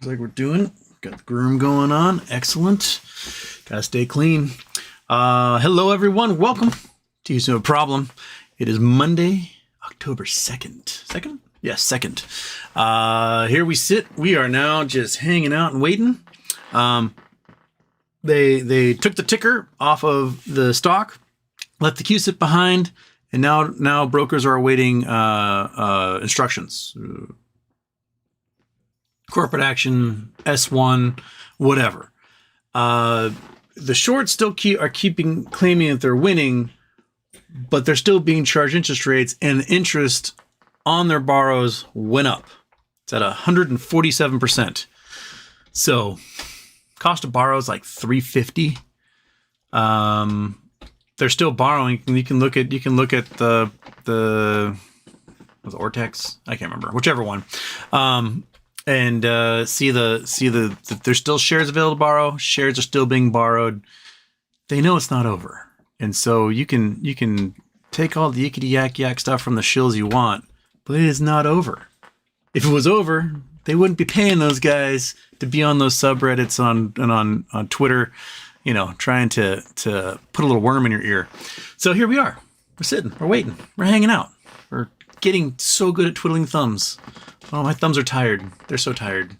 Looks like we're doing. Got the groom going on. Excellent. Gotta stay clean. Hello, everyone. Welcome to Use No Problem. It is Monday, October 2nd. 2nd? Yes, 2nd. Here we sit. We are now just hanging out and waiting. They took the ticker off of the stock, left the CUSIP behind, and now brokers are awaiting instructions. Corporate action, S1, whatever. The shorts still are claiming that they're winning, but they're still being charged interest rates, and the interest on their borrows went up. It's at 147%. So cost to borrow is like $350. They're still borrowing. You can look at the was it Ortex? I can't remember, whichever one. And see the there's still shares available to borrow. Shares are still being borrowed. They know it's not over, and so you can take all the yickety yak stuff from the shills you want, but it is not over. If it was over, they wouldn't be paying those guys to be on those subreddits on Twitter, trying to put a little worm in your ear. So here we are. We're sitting. We're waiting. We're hanging out. We're getting so good at twiddling thumbs. Oh, my thumbs are tired. They're so tired.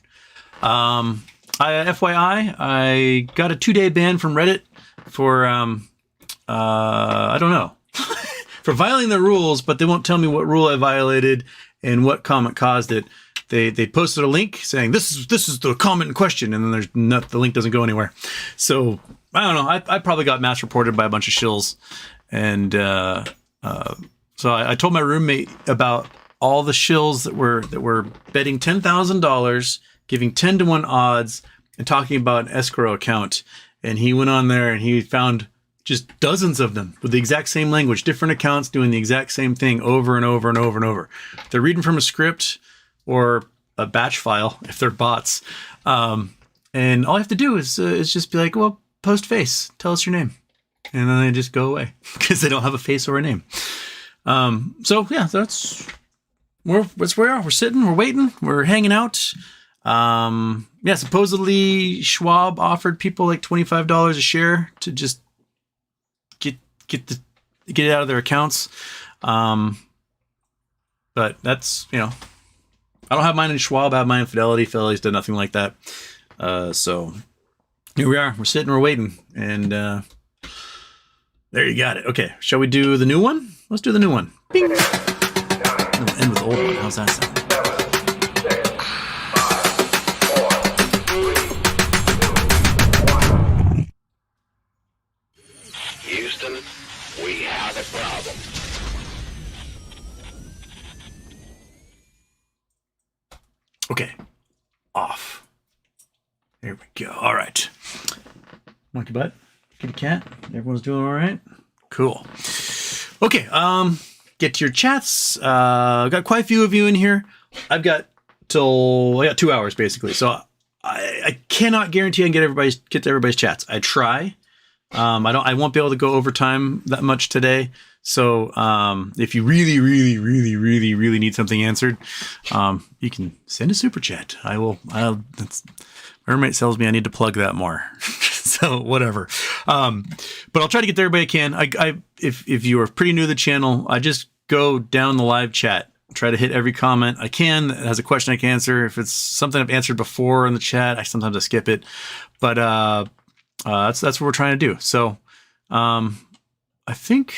FYI, I got a 2-day ban from Reddit for, I don't know, for violating the rules, but they won't tell me what rule I violated and what comment caused it. They posted a link saying, this is the comment in question, and then the link doesn't go anywhere. So, I don't know. I probably got mass reported by a bunch of shills. And so I told my roommate about all the shills that were betting $10,000, giving 10-to-1 odds, and talking about an escrow account. And he went on there and he found just dozens of them with the exact same language, different accounts doing the exact same thing over and over and over and over. They're reading from a script or a batch file if they're bots. And all I have to do is just be like, well, post face, tell us your name. And then they just go away because they don't have a face or a name. So yeah, that's where we are. We're sitting, we're waiting, we're hanging out. Yeah, supposedly Schwab offered people like $25 a share to just get it out of their accounts. But that's, I don't have mine in Schwab, I have mine in Fidelity. Fidelity's done nothing like that. So here we are. We're sitting, we're waiting. And there you got it. Okay, shall we do the new one? Let's do the new one. Bing! We'll end with the old one. How's that sound? Houston, we have a problem. Okay, off. There we go. All right. Monkey butt, kitty cat. Everyone's doing all right. Cool. Okay. Get to your chats. I've got quite a few of you in here. I got 2 hours basically. So I cannot guarantee I can get to everybody's chats. I try. I won't be able to go over time that much today. So, if you really need something answered, you can send a super chat. My roommate tells me I need to plug that more. So whatever. But I'll try to get to everybody I can. If you are pretty new to the channel, I just go down the live chat, try to hit every comment I can that has a question I can answer. If it's something I've answered before in the chat, sometimes I skip it, but, that's what we're trying to do. So, I think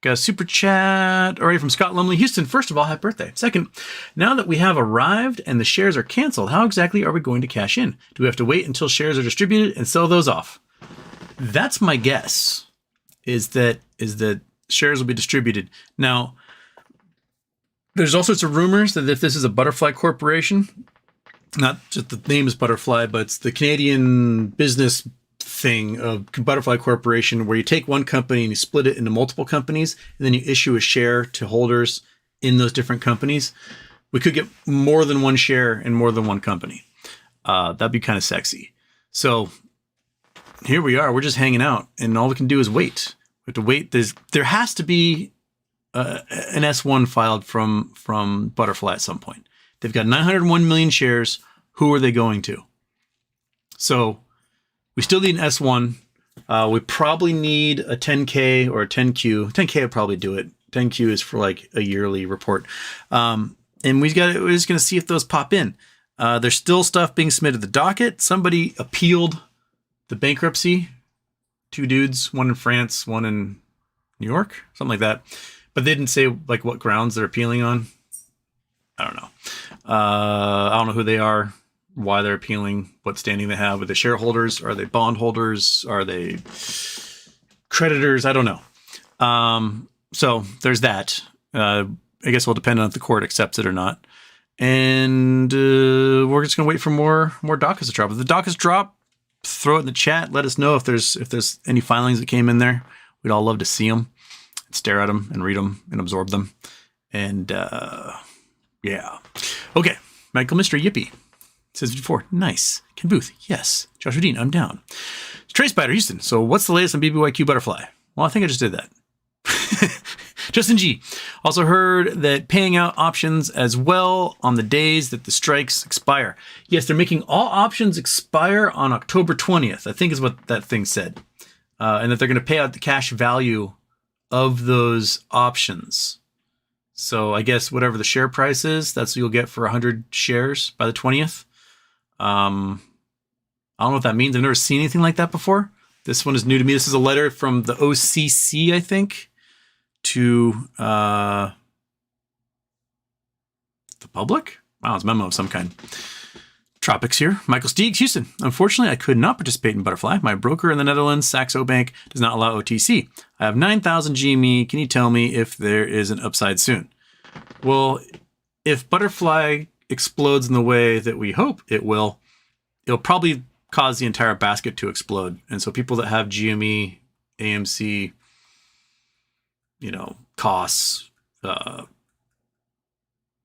got a super chat already from Scott Lumley. Houston, first of all, happy birthday. Second, now that we have arrived and the shares are canceled, how exactly are we going to cash in? Do we have to wait until shares are distributed and sell those off? That's my guess, is that shares will be distributed. Now, there's all sorts of rumors that if this is a butterfly corporation, not just the name is Butterfly, but it's the Canadian business thing of Butterfly Corporation, where you take one company and you split it into multiple companies, and then you issue a share to holders in those different companies. We could get more than one share in more than one company. That'd be kind of sexy. So here we are. We're just hanging out, and all we can do is wait. We have to wait. There has to be an S1 filed from Butterfly at some point. They've got 901 million shares. who are they going to? So we still need an S1. We probably need a 10K or a 10Q. 10K would probably do it. 10Q is for like a yearly report. And we're just going to see if those pop in. There's still stuff being submitted to the docket. Somebody appealed the bankruptcy. 2 dudes, one in France, one in New York, something like that. But they didn't say like what grounds they're appealing on. I don't know. I don't know who they are, why they're appealing, what standing they have. Are they shareholders? Are they bondholders? Are they creditors? I don't know. So there's that. I guess we'll depend on if the court accepts it or not. And we're just going to wait for more dockets to drop. If the dockets drop, throw it in the chat. Let us know if there's any filings that came in there. We'd all love to see them, and stare at them, and read them, and absorb them. And yeah. Okay. Michael Mystery, yippee. Says 54. Nice. Ken Booth. Yes. Joshua Dean. I'm down. Trey Spider, Houston. So what's the latest on BBYQ Butterfly? Well, I think I just did that. Justin G. Also heard that paying out options as well on the days that the strikes expire. Yes, they're making all options expire on October 20th, I think is what that thing said. And that they're going to pay out the cash value of those options. So I guess whatever the share price is, that's what you'll get for 100 shares by the 20th. I don't know what that means. I've never seen anything like that before. This one is new to me. This is a letter from the OCC, I think, to the public. Wow, it's a memo of some kind. Tropics here. Michael Steegs, Houston. Unfortunately, I could not participate in Butterfly. My broker in the Netherlands, Saxo Bank, does not allow OTC. I have 9,000 GME. Can you tell me if there is an upside soon? Well, if Butterfly explodes in the way that we hope it will, it'll probably cause the entire basket to explode. And so people that have GME, AMC, costs,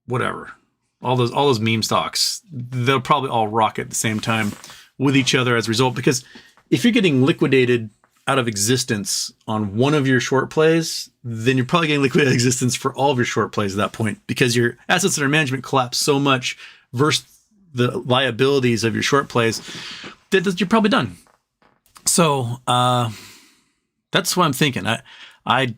whatever, all those meme stocks, they'll probably all rocket at the same time with each other as a result. Because if you're getting liquidated out of existence on one of your short plays, then you're probably getting liquidated out of existence for all of your short plays at that point, because your assets under management collapse so much versus the liabilities of your short plays that you're probably done. So that's what I'm thinking. I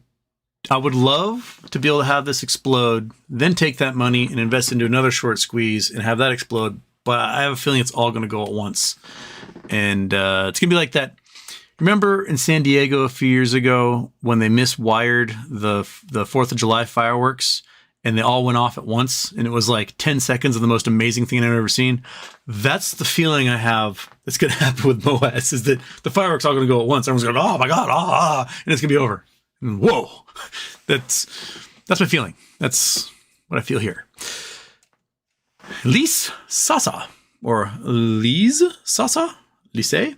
would love to be able to have this explode, then take that money and invest into another short squeeze and have that explode. But I have a feeling it's all going to go at once. And it's going to be like that. Remember in San Diego a few years ago when they miswired the 4th of July fireworks and they all went off at once? And it was like 10 seconds of the most amazing thing I've ever seen. That's the feeling I have that's going to happen with MOASS, is that the fireworks are all going to go at once. Everyone's going, oh my God, and it's going to be over. And whoa, that's my feeling. That's what I feel here. Lise Sasa, or Lise Sasa, Lise.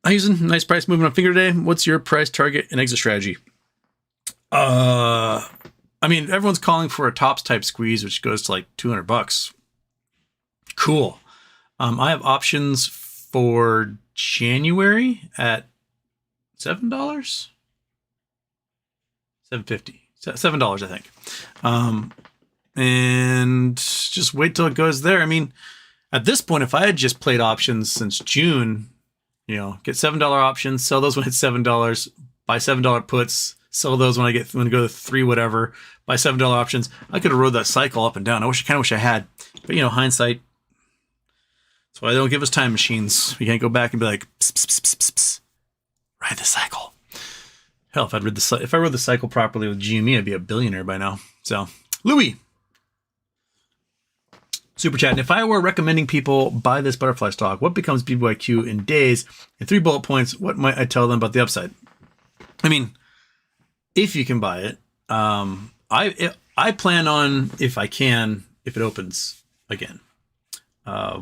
Hi, using nice price movement on finger today. What's your price target and exit strategy? I mean, everyone's calling for a tops type squeeze, which goes to like $200. Cool. I have options for January at $7. $7.50. $7, I think. And just wait till it goes there. I mean, at this point, if I had just played options since June, get $7 options, sell those when I hit $7, buy $7 puts, sell those when I go to 3 whatever, buy $7 options. I could have rode that cycle up and down. I kind of wish I had, but hindsight. That's why they don't give us time machines. We can't go back and be like, pss, pss, pss, pss, pss. Ride the cycle. Hell, if I rode the cycle properly with GME, I'd be a billionaire by now. So, Louis. Super chat. And if I were recommending people buy this butterfly stock, what becomes BBYQ in days? In 3 bullet points, what might I tell them about the upside? I mean, if you can buy it, I plan on, if it opens again,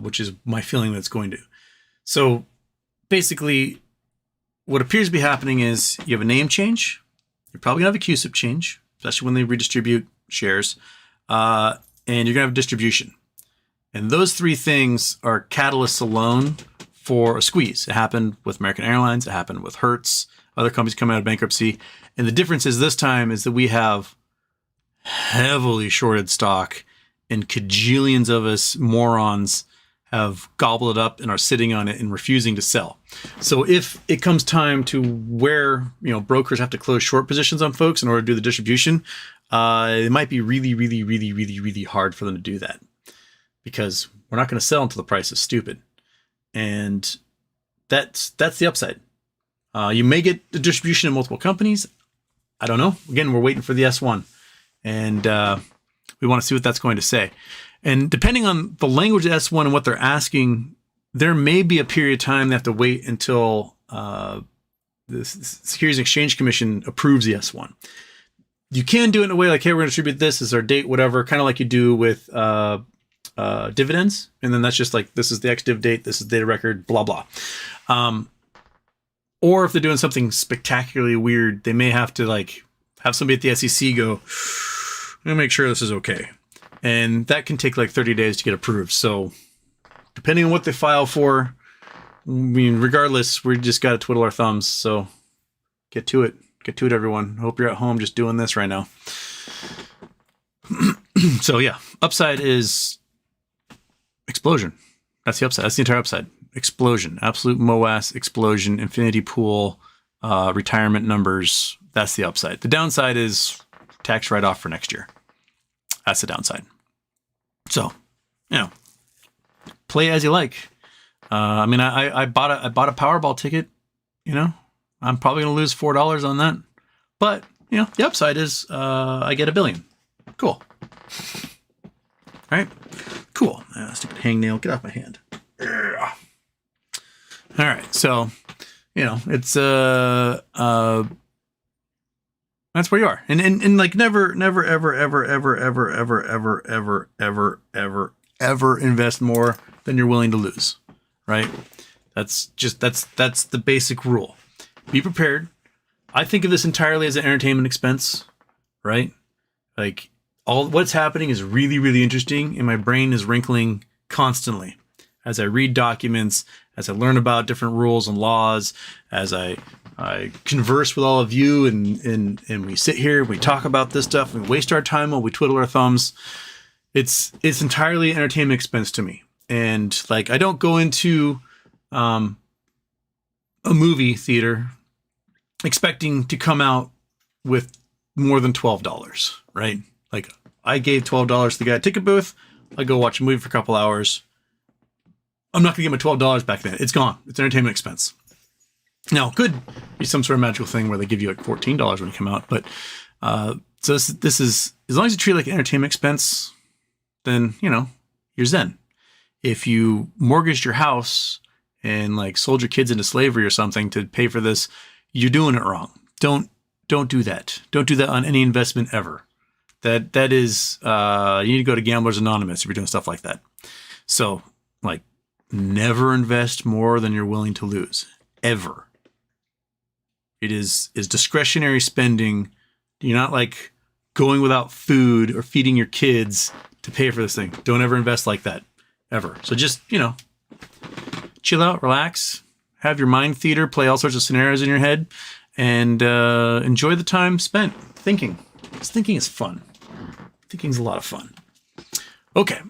which is my feeling that it's going to. So basically, what appears to be happening is you have a name change. You're probably going to have a CUSIP change, especially when they redistribute shares. And you're going to have a distribution. And those 3 things are catalysts alone for a squeeze. It happened with American Airlines. It happened with Hertz. Other companies coming out of bankruptcy. And the difference is this time is that we have heavily shorted stock and cajillions of us morons have gobbled it up and are sitting on it and refusing to sell. So if it comes time to where, brokers have to close short positions on folks in order to do the distribution, it might be really, really, really, really, really hard for them to do that, because we're not going to sell until the price is stupid. And that's the upside. You may get the distribution in multiple companies. I don't know. Again, we're waiting for the S1, and we want to see what that's going to say. And depending on the language of S1 and what they're asking, there may be a period of time they have to wait until the Securities and Exchange Commission approves the S1. You can do it in a way like, hey, we're going to distribute this as our date, whatever, kind of like you do with dividends. And then that's just like, this is the ex-div date, this is the data record, blah, blah. Or if they're doing something spectacularly weird, they may have to have somebody at the SEC go, I'm going to make sure this is okay. And that can take 30 days to get approved. So depending on what they file for, regardless, we just got to twiddle our thumbs. So get to it. Get to it, everyone. Hope you're at home just doing this right now. So yeah, upside is explosion. That's the upside. That's the entire upside. Explosion. Absolute MOASS explosion. Infinity pool. Retirement numbers. That's the upside. The downside is tax write-off for next year. That's the downside. So, play as you like. I bought a Powerball ticket. I'm probably going to lose $4 on that. But, the upside is I get $1 billion. Cool. All right. Cool. Stupid hangnail. Get off my hand. All right. So, it's that's where you are. And never, ever invest more than you're willing to lose. Right? That's the basic rule. Be prepared. I think of this entirely as an entertainment expense, right? All what's happening is really, really interesting, and my brain is wrinkling constantly as I read documents, as I learn about different rules and laws, as I converse with all of you, and we sit here, we talk about this stuff, we waste our time while we twiddle our thumbs. It's entirely entertainment expense to me, and I don't go into a movie theater expecting to come out with more than $12, right? I gave $12 to the guy at ticket booth. I go watch a movie for a couple hours. I'm not going to get my $12 back then. It's gone. It's entertainment expense. Now, it could be some sort of magical thing where they give you $14 when you come out. But so this is, as long as you treat it like an entertainment expense, then, you're zen. If you mortgaged your house and sold your kids into slavery or something to pay for this, you're doing it wrong. Don't do that. Don't do that on any investment ever. That is, you need to go to Gamblers Anonymous if you're doing stuff like that. So, never invest more than you're willing to lose. Ever. It is discretionary spending. You're not going without food or feeding your kids to pay for this thing. Don't ever invest like that. Ever. So just, chill out, relax, have your mind theater, play all sorts of scenarios in your head, and enjoy the time spent thinking. Because thinking is fun. Thinking's a lot of fun. Okay.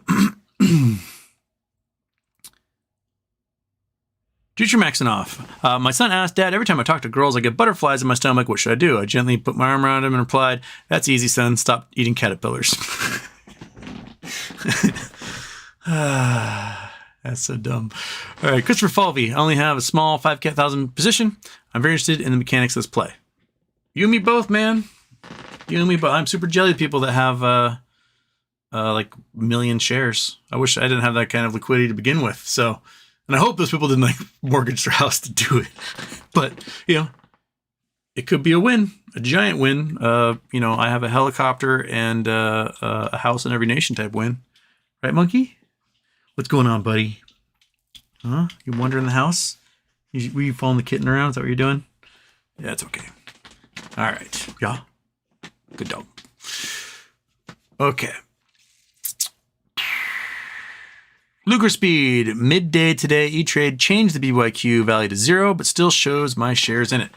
Future maxing off. My son asked, Dad, every time I talk to girls, I get butterflies in my stomach. What should I do? I gently put my arm around him and replied, that's easy, son. Stop eating caterpillars. That's so dumb. All right, Christopher Falvey. I only have a small 5,000 position. I'm very interested in the mechanics of this play. You and me both, man. You and me both. I'm super jelly of people that have a million shares. I wish I didn't have that kind of liquidity to begin with. So, and I hope those people didn't mortgage their house to do it. But, it could be a win, a giant win. I have a helicopter and a house in every nation type win. Right, Monkey? What's going on, buddy? Huh? You wandering the house? Were you following the kitten around? Is that what you're doing? Yeah, it's okay. All right. Yeah. Good dog. Okay. Luger Speed. Midday today, E-Trade changed the BBYQ value to 0, but still shows my shares in it.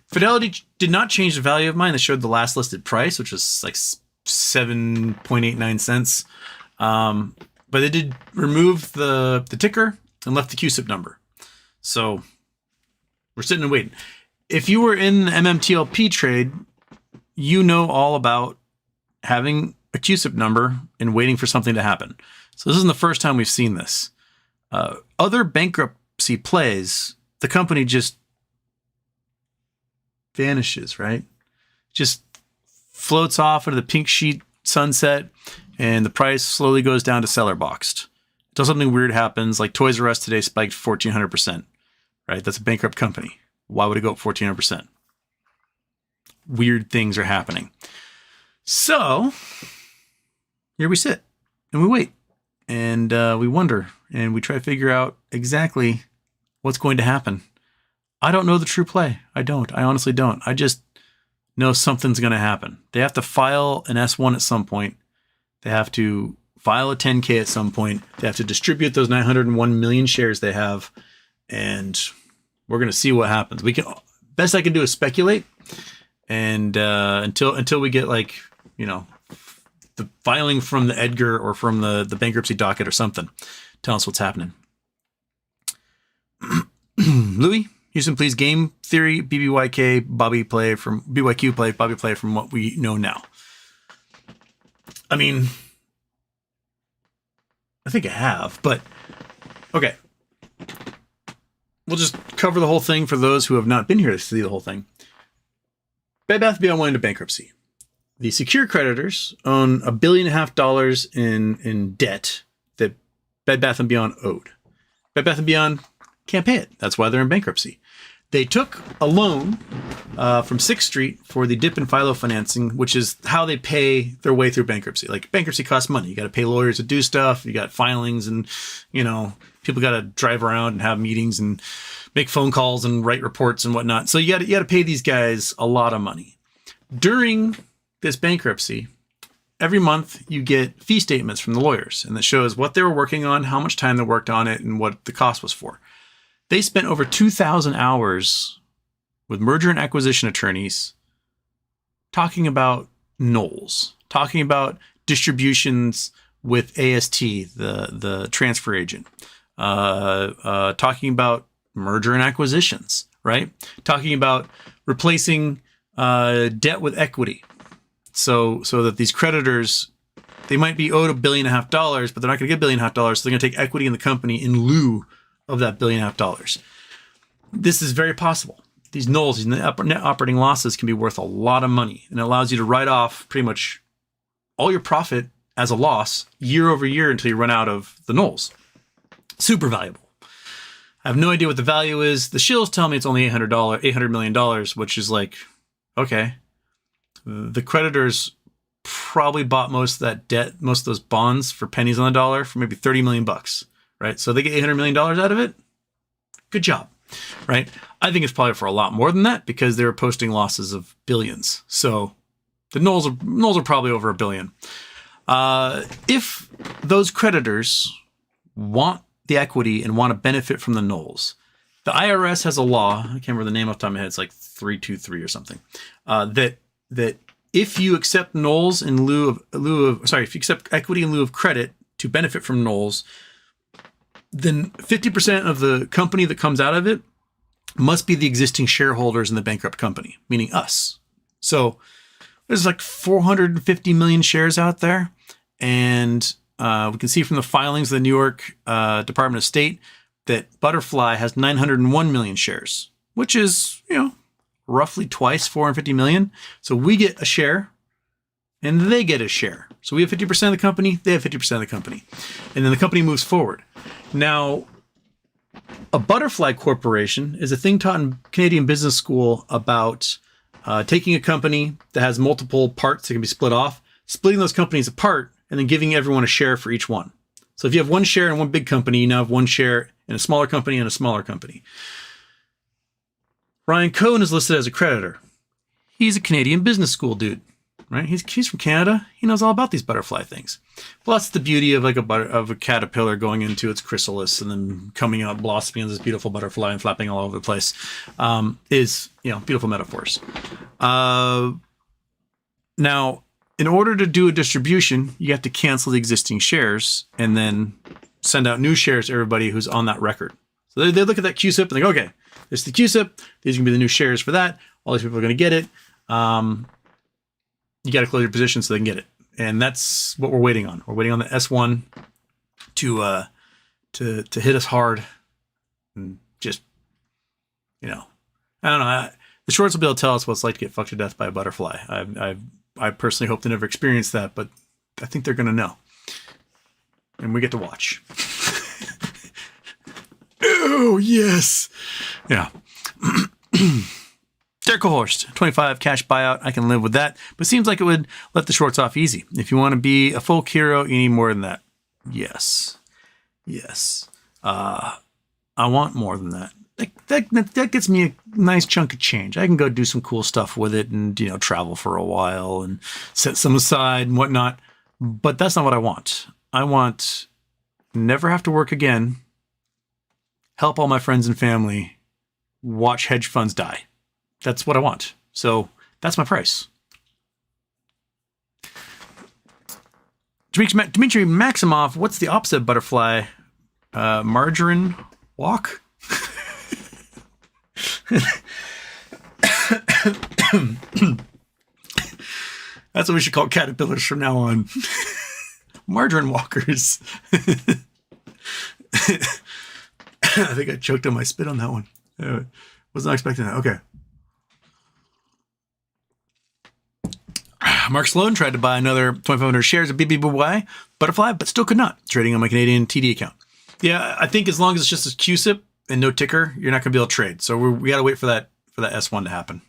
Fidelity did not change the value of mine. They showed the last listed price, which was 7.89 cents. But they did remove the ticker and left the CUSIP number. So we're sitting and waiting. If you were in the MMTLP trade, you know all about having a CUSIP number and waiting for something to happen. So this isn't the first time we've seen this. Other bankruptcy plays, the company just vanishes, right? Just floats off into the pink sheet sunset, and the price slowly goes down to seller boxed. Until something weird happens, like Toys R Us today spiked 1,400%, right? That's a bankrupt company. Why would it go up 1,400%? Weird things are happening. So here we sit and we wait and we wonder and we try to figure out exactly what's going to happen. I don't know the true play. I honestly don't. I just know something's going to happen. They have to file an S1 at some point. They have to file a 10K at some point. They have to distribute those 901 million shares they have. And we're going to see what happens. Best I can do is speculate. And until we get like, the filing from the Edgar or from the bankruptcy docket or something, tell us what's happening. Louis, Houston, please. Game theory, BBYK, Bobby play from BYQ play, Bobby play from what we know now. I mean, I think I have, but okay. We'll just cover the whole thing for those who have not been here to see the whole thing. Bed Bath & Beyond went into bankruptcy. The secured creditors own $1.5 billion in debt that Bed Bath & Beyond owed. Bed Bath & Beyond can't pay it. That's why they're in bankruptcy. They took a loan from 6th Street for the dip and FILO financing, which is how they pay their way through bankruptcy. Like, bankruptcy costs money. You got to pay lawyers to do stuff. You got filings and, people got to drive around and have meetings and make phone calls and write reports and whatnot. So you got to pay these guys a lot of money. During this bankruptcy, every month you get fee statements from the lawyers, and that shows what they were working on, how much time they worked on it, and what the cost was for. They spent over 2,000 hours with merger and acquisition attorneys talking about nolles, talking about distributions with AST, the transfer agent, talking about merger and acquisitions, right? Talking about replacing debt with equity, so that these creditors, they might be owed $1.5 billion, but they're not going to get $1.5 billion, so they're going to take equity in the company in lieu of that $1.5 billion. This is very possible. These nolles, these net operating losses, can be worth a lot of money, and it allows you to write off pretty much all your profit as a loss year over year until you run out of the nolles. Super valuable. I have no idea what the value is. The Shills tell me it's only $800 million, which is like, okay. The creditors probably bought most of that debt, most of those bonds for pennies on the dollar for maybe $30 million, right? So they get $800 million out of it. Good job, right? I think it's probably for a lot more than that because they were posting losses of billions. So the nolles are probably over $1 billion. If those creditors want the equity and want to benefit from the nolles, the IRS has a law. I can't remember the name off the top of my head. It's like 323 or something. That if you accept nolles in if you accept equity in lieu of credit to benefit from nolles, then 50% of the company that comes out of it must be the existing shareholders in the bankrupt company, meaning us. So there's like 450 million shares out there. And we can see from the filings of the New York Department of State that Butterfly has 901 million shares, which is, roughly twice 450 million. So we get a share and they get a share. So we have 50% of the company, they have 50% of the company. And then the company moves forward. Now, a Butterfly corporation is a thing taught in Canadian business school about taking a company that has multiple parts that can be split off, splitting those companies apart, and then giving everyone a share for each one. So if you have one share in one big company, you now have one share in a smaller company and a smaller company. Ryan Cohen is listed as a creditor. He's a Canadian business school dude, right? He's from Canada. He knows all about these butterfly things. Plus the beauty of a caterpillar going into its chrysalis and then coming out blossoming as this beautiful butterfly and flapping all over the place is beautiful metaphors. Now, in order to do a distribution, you have to cancel the existing shares and then send out new shares to everybody who's on that record. So they look at that CUSIP and they go, okay, this is the CUSIP. These are going to be the new shares for that. All these people are going to get it. You got to close your position so they can get it. And that's what we're waiting on. We're waiting on the S1 to hit us hard and just, I don't know. The shorts will be able to tell us what it's like to get fucked to death by a butterfly. I personally hope to never experience that, but I think they're going to know. And we get to watch. Oh, yes. Yeah. Derek Horst, 25 cash buyout. I can live with that, but seems like it would let the shorts off easy. If you want to be a full hero, you need more than that. Yes. I want more than that. That gets me a nice chunk of change. I can go do some cool stuff with it and, travel for a while and set some aside and whatnot. But that's not what I want. I want never have to work again, help all my friends and family, watch hedge funds die. That's what I want. So that's my price. Dmitry Maximov, what's the opposite of butterfly? Margarine walk? That's what we should call caterpillars from now on. Margarine walkers. I think I choked on my spit on that one. Was not expecting that. Okay. Mark Sloan tried to buy another 2,500 shares of BBBY Butterfly, but still could not, trading on my Canadian TD account. Yeah, I think as long as it's just a CUSIP and no ticker, you're not going to be able to trade. So we got to wait for that S1 to happen.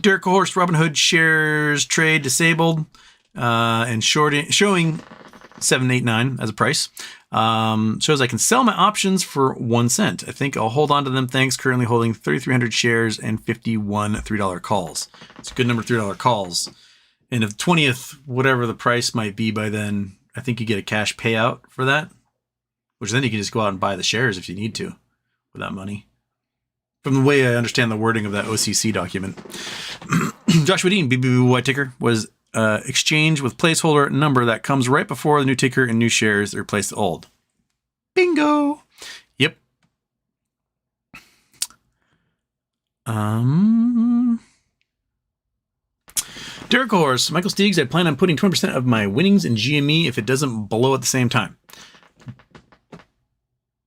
Derek Horst, Robinhood shares trade disabled and showing 789 as a price. Shows I can sell my options for 1 cent. I think I'll hold on to them. Thanks. Currently holding 3,300 shares and 51 $3 calls. It's a good number of $3 calls. And if 20th, whatever the price might be by then, I think you get a cash payout for that, which then you can just go out and buy the shares if you need to with that money. From the way I understand the wording of that OCC document. Joshua Dean, BBBY ticker, was exchange with placeholder number that comes right before the new ticker and new shares that replace the old. Bingo. Yep. Derek Horse, Michael Steegs, I plan on putting 20% of my winnings in GME if it doesn't blow at the same time.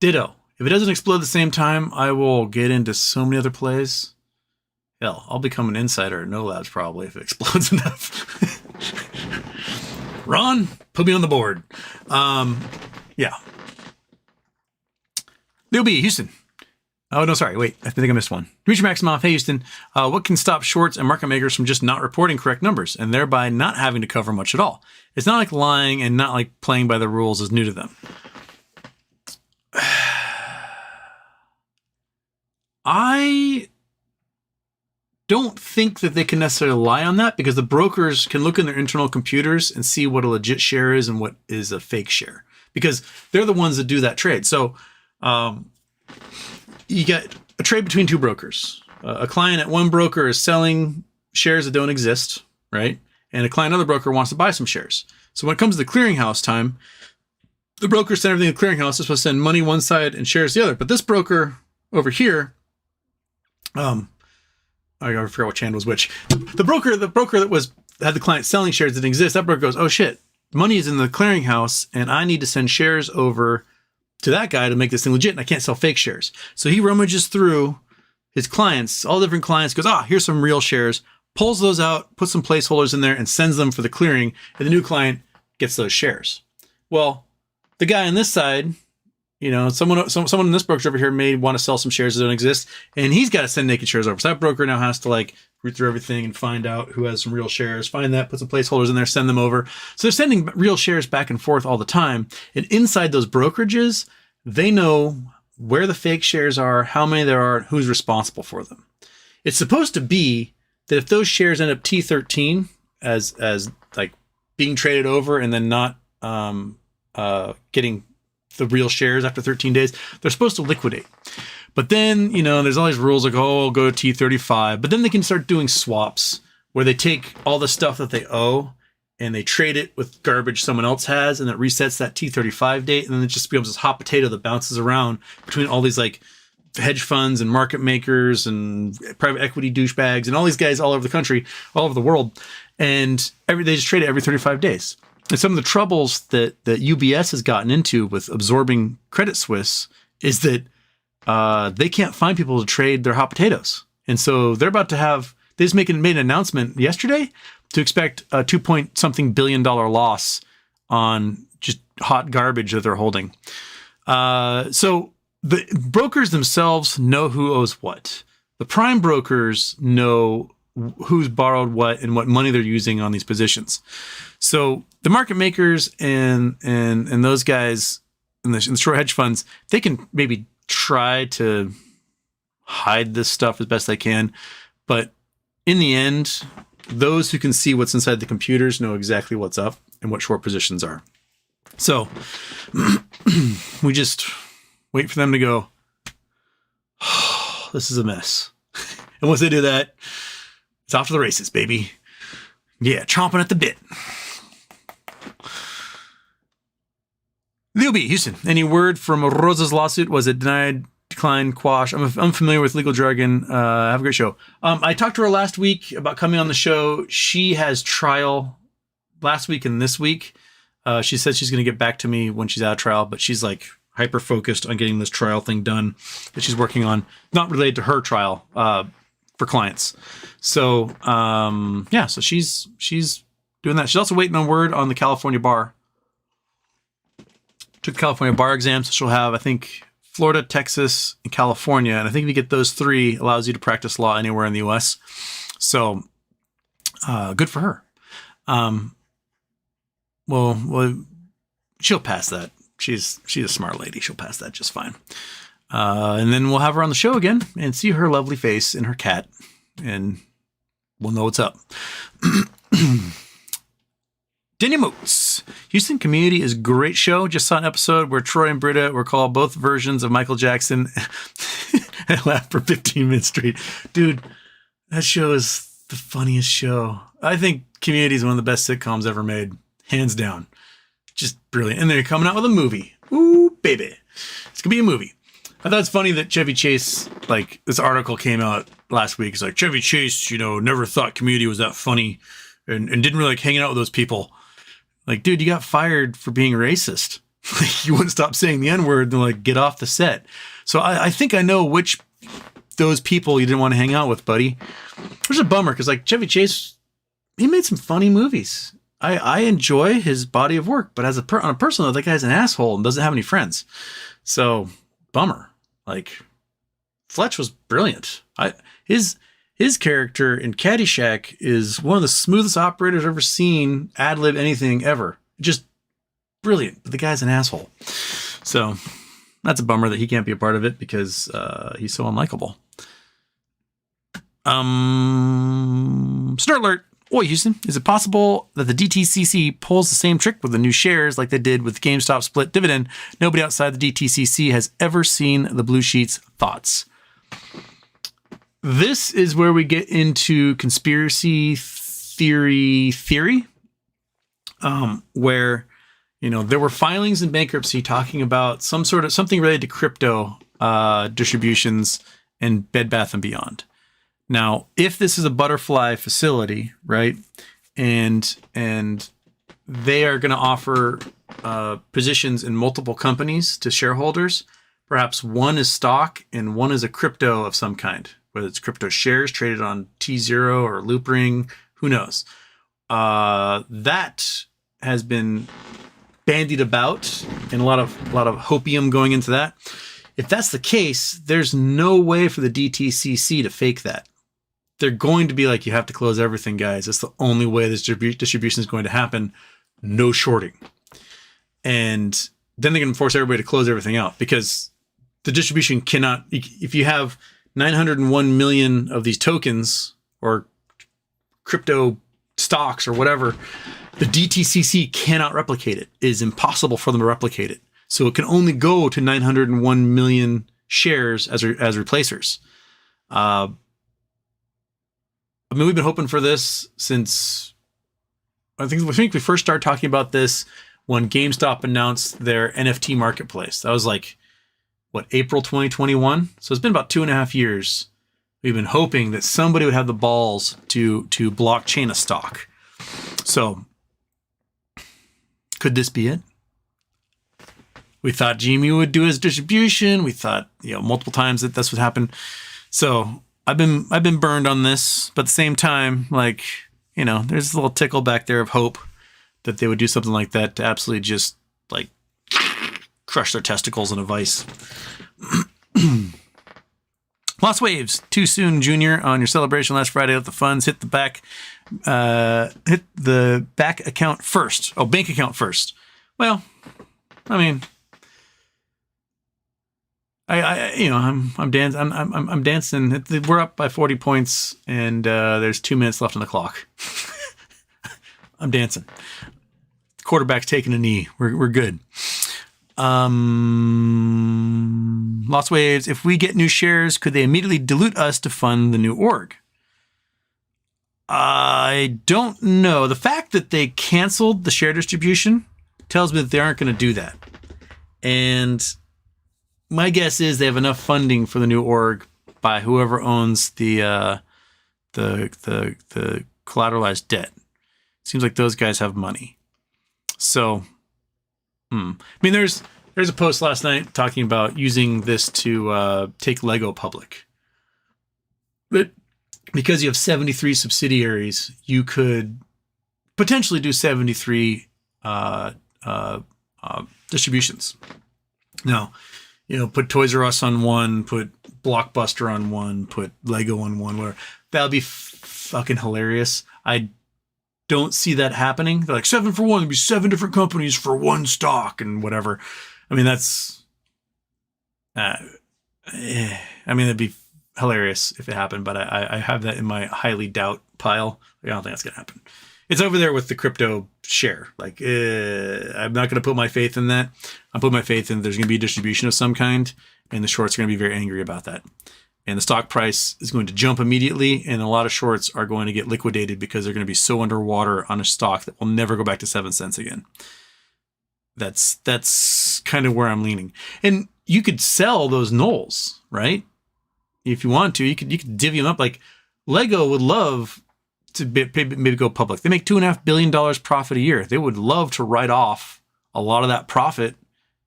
Ditto. If it doesn't explode at the same time, I will get into so many other plays. Hell, I'll become an insider at No Labs probably if it explodes enough. Ron, put me on the board. Yeah. There'll be Houston. Oh, no, sorry. Wait, I think I missed one. Dmitry Maximoff, hey, Houston. What can stop shorts and market makers from just not reporting correct numbers and thereby not having to cover much at all? It's not like lying and not like playing by the rules is new to them. I don't think that they can necessarily rely on that because the brokers can look in their internal computers and see what a legit share is and what is a fake share because they're the ones that do that trade. So you get a trade between two brokers. A client at one broker is selling shares that don't exist, right? And a client at another broker wants to buy some shares. So when it comes to the clearinghouse time, the broker sent everything to the clearinghouse. They're supposed to send money one side and shares the other. But this broker over here, I forgot which hand was which. The broker that had the client selling shares that didn't exist, that broker goes, oh shit, money is in the clearinghouse and I need to send shares over to that guy to make this thing legit and I can't sell fake shares. So he rummages through his clients, all different clients, goes, here's some real shares, pulls those out, puts some placeholders in there and sends them for the clearing and the new client gets those shares. Well, the guy on this side, someone in this broker over here may want to sell some shares that don't exist, and he's got to send naked shares over. So that broker now has to root through everything and find out who has some real shares, find that, put some placeholders in there, send them over. So they're sending real shares back and forth all the time. And inside those brokerages, they know where the fake shares are, how many there are, and who's responsible for them. It's supposed to be that if those shares end up T13 as being traded over and then not getting the real shares after 13 days, they're supposed to liquidate. But then, there's all these rules go to T35, but then they can start doing swaps where they take all the stuff that they owe and they trade it with garbage someone else has, and it resets that T35 date, and then it just becomes this hot potato that bounces around between all these like hedge funds and market makers and private equity douchebags and all these guys all over the country, all over the world, and they just trade it every 35 days. And some of the troubles that UBS has gotten into with absorbing Credit Suisse is that they can't find people to trade their hot potatoes. And so they're about to have, they just made an announcement yesterday to expect a 2-point-something billion loss on just hot garbage that they're holding. So the brokers themselves know who owes what. The prime brokers know who's borrowed what and what money they're using on these positions. So the market makers and those guys in the short hedge funds, they can maybe try to hide this stuff as best they can. But in the end, those who can see what's inside the computers know exactly what's up and what short positions are. So we just wait for them to go, oh, this is a mess. And once they do that, it's off to the races, baby. Yeah, chomping at the bit. Leo B. Houston, any word from Rosa's lawsuit? Was it denied, declined, quash? I'm unfamiliar with legal jargon. Have a great show. I talked to her last week about coming on the show. She has trial last week and this week. She said she's going to get back to me when she's out of trial, but she's like hyper focused on getting this trial thing done that she's working on, not related to her trial, for clients. So, yeah, so she's doing that. She's also waiting on word on the California bar. Took the California bar exam, so she'll have, I think, Florida, Texas, and California. And I think if you get those three, it allows you to practice law anywhere in the U.S. So, good for her. Well, she'll pass that. She's a smart lady. She'll pass that just fine. And then we'll have her on the show again and see her lovely face and her cat, and we'll know what's up. Daniel Moats. Houston Community is a great show. Just saw an episode where Troy and Britta were called both versions of Michael Jackson. I laughed for 15 minutes straight. Dude, that show is the funniest show. I think Community is one of the best sitcoms ever made. Hands down. Just brilliant. And they're coming out with a movie. Ooh, baby. It's going to be a movie. I thought it's funny that Chevy Chase, like, this article came out last week. It's like, Chevy Chase, never thought Community was that funny and didn't really like hanging out with those people. Like, dude, you got fired for being racist. You wouldn't stop saying the N-word and like get off the set. So I think I know which those people you didn't want to hang out with, buddy. Which is a bummer because like Chevy Chase, he made some funny movies. I enjoy his body of work, but on a personal note, that guy's an asshole and doesn't have any friends. So bummer. Like Fletch was brilliant. His character in Caddyshack is one of the smoothest operators I've ever seen ad-lib anything ever. Just brilliant. But the guy's an asshole. So that's a bummer that he can't be a part of it because he's so unlikable. Start alert. Oi, Houston. Is it possible that the DTCC pulls the same trick with the new shares like they did with GameStop split dividend? Nobody outside the DTCC has ever seen the blue sheets. Thoughts? This is where we get into conspiracy theory, where, there were filings in bankruptcy talking about something related to crypto distributions and Bed Bath & Beyond. Now, if this is a butterfly facility, right, and they are going to offer positions in multiple companies to shareholders, perhaps one is stock and one is a crypto of some kind, whether it's crypto shares traded on T0 or Loopring, who knows? That has been bandied about and a lot of hopium going into that. If that's the case, there's no way for the DTCC to fake that. They're going to be like, you have to close everything, guys. That's the only way this distribution is going to happen. No shorting. And then they're going to force everybody to close everything out because the distribution cannot, if you have 901 million of these tokens or crypto stocks or whatever, the DTCC cannot replicate it. It is impossible for them to replicate it. So it can only go to 901 million shares as replacers. I mean, we've been hoping for this since I think we first started talking about this when GameStop announced their NFT marketplace. That was like, what, April 2021? So it's been about 2.5 years. We've been hoping that somebody would have the balls to blockchain a stock. So could this be it? We thought Gmail would do his distribution. We thought, multiple times that this would happen. So I've been burned on this, but at the same time, like, there's a little tickle back there of hope that they would do something like that to absolutely just like crush their testicles in a vice. Lost Waves, Too Soon Jr. on your celebration last Friday. Let the funds hit the back account first. Oh, bank account first. Well, I mean, I'm dancing. We're up by 40 points, and there's 2 minutes left on the clock. I'm dancing. The quarterback's taking a knee. We're good. Lost Waves. If we get new shares, could they immediately dilute us to fund the new org? I don't know. The fact that they canceled the share distribution tells me that they aren't going to do that. And my guess is they have enough funding for the new org by whoever owns the collateralized debt. Seems like those guys have money. So, I mean, there's a post last night talking about using this to take Lego public. But because you have 73 subsidiaries, you could potentially do 73 distributions. Now, put Toys R Us on one, put Blockbuster on one, put Lego on one, whatever. That would be fucking hilarious. I don't see that happening. They're like 7 for 1. There'd be 7 different companies for one stock and whatever. I mean, that's, it'd be hilarious if it happened, but I have that in my highly doubt pile. I don't think that's going to happen. It's over there with the crypto share. Like, I'm not going to put my faith in that. I'm putting my faith in there's going to be a distribution of some kind, and the shorts are going to be very angry about that. And the stock price is going to jump immediately, and a lot of shorts are going to get liquidated because they're going to be so underwater on a stock that will never go back to 7 cents again. That's kind of where I'm leaning. And you could sell those nolles, right? If you want to, you could divvy them up. Like Lego would love to maybe go public. They make $2.5 billion profit a year. They would love to write off a lot of that profit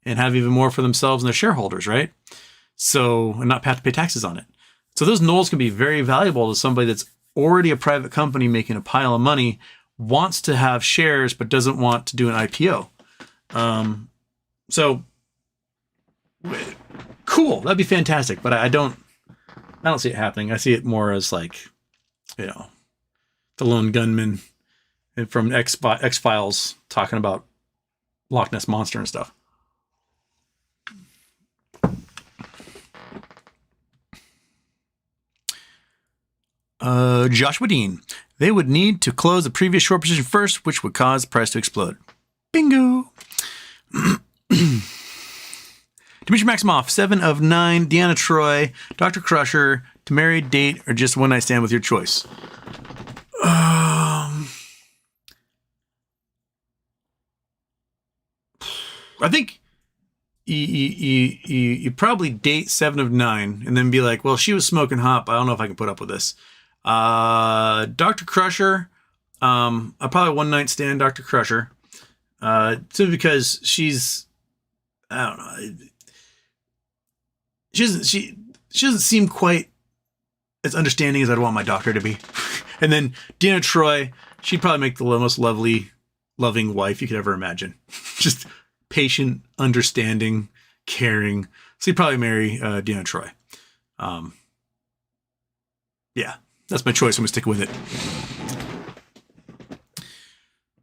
and have even more for themselves and their shareholders, right? So, and not have to pay taxes on it. So those nolles can be very valuable to somebody that's already a private company making a pile of money, wants to have shares, but doesn't want to do an IPO. So cool. That'd be fantastic. But I don't see it happening. I see it more as like, the lone gunman from X-Files talking about Loch Ness Monster and stuff. Joshua Dean. They would need to close the previous short position first, which would cause the price to explode. Bingo. Dimitri Maximoff, 7 of 9. Deanna Troy, Dr. Crusher, to marry, date, or just one night stand with your choice. I think you probably date 7 of 9 and then be like, well, she was smoking hot, but I don't know if I can put up with this. Dr. Crusher, I'll probably one night stand Dr. Crusher. Simply because she's, I don't know. She doesn't seem quite as understanding as I'd want my doctor to be. And then Deanna Troy, she'd probably make the most loving wife you could ever imagine. Just patient, understanding, caring. So you'd probably marry Deanna Troy. Yeah, that's my choice. I'm going to stick with it.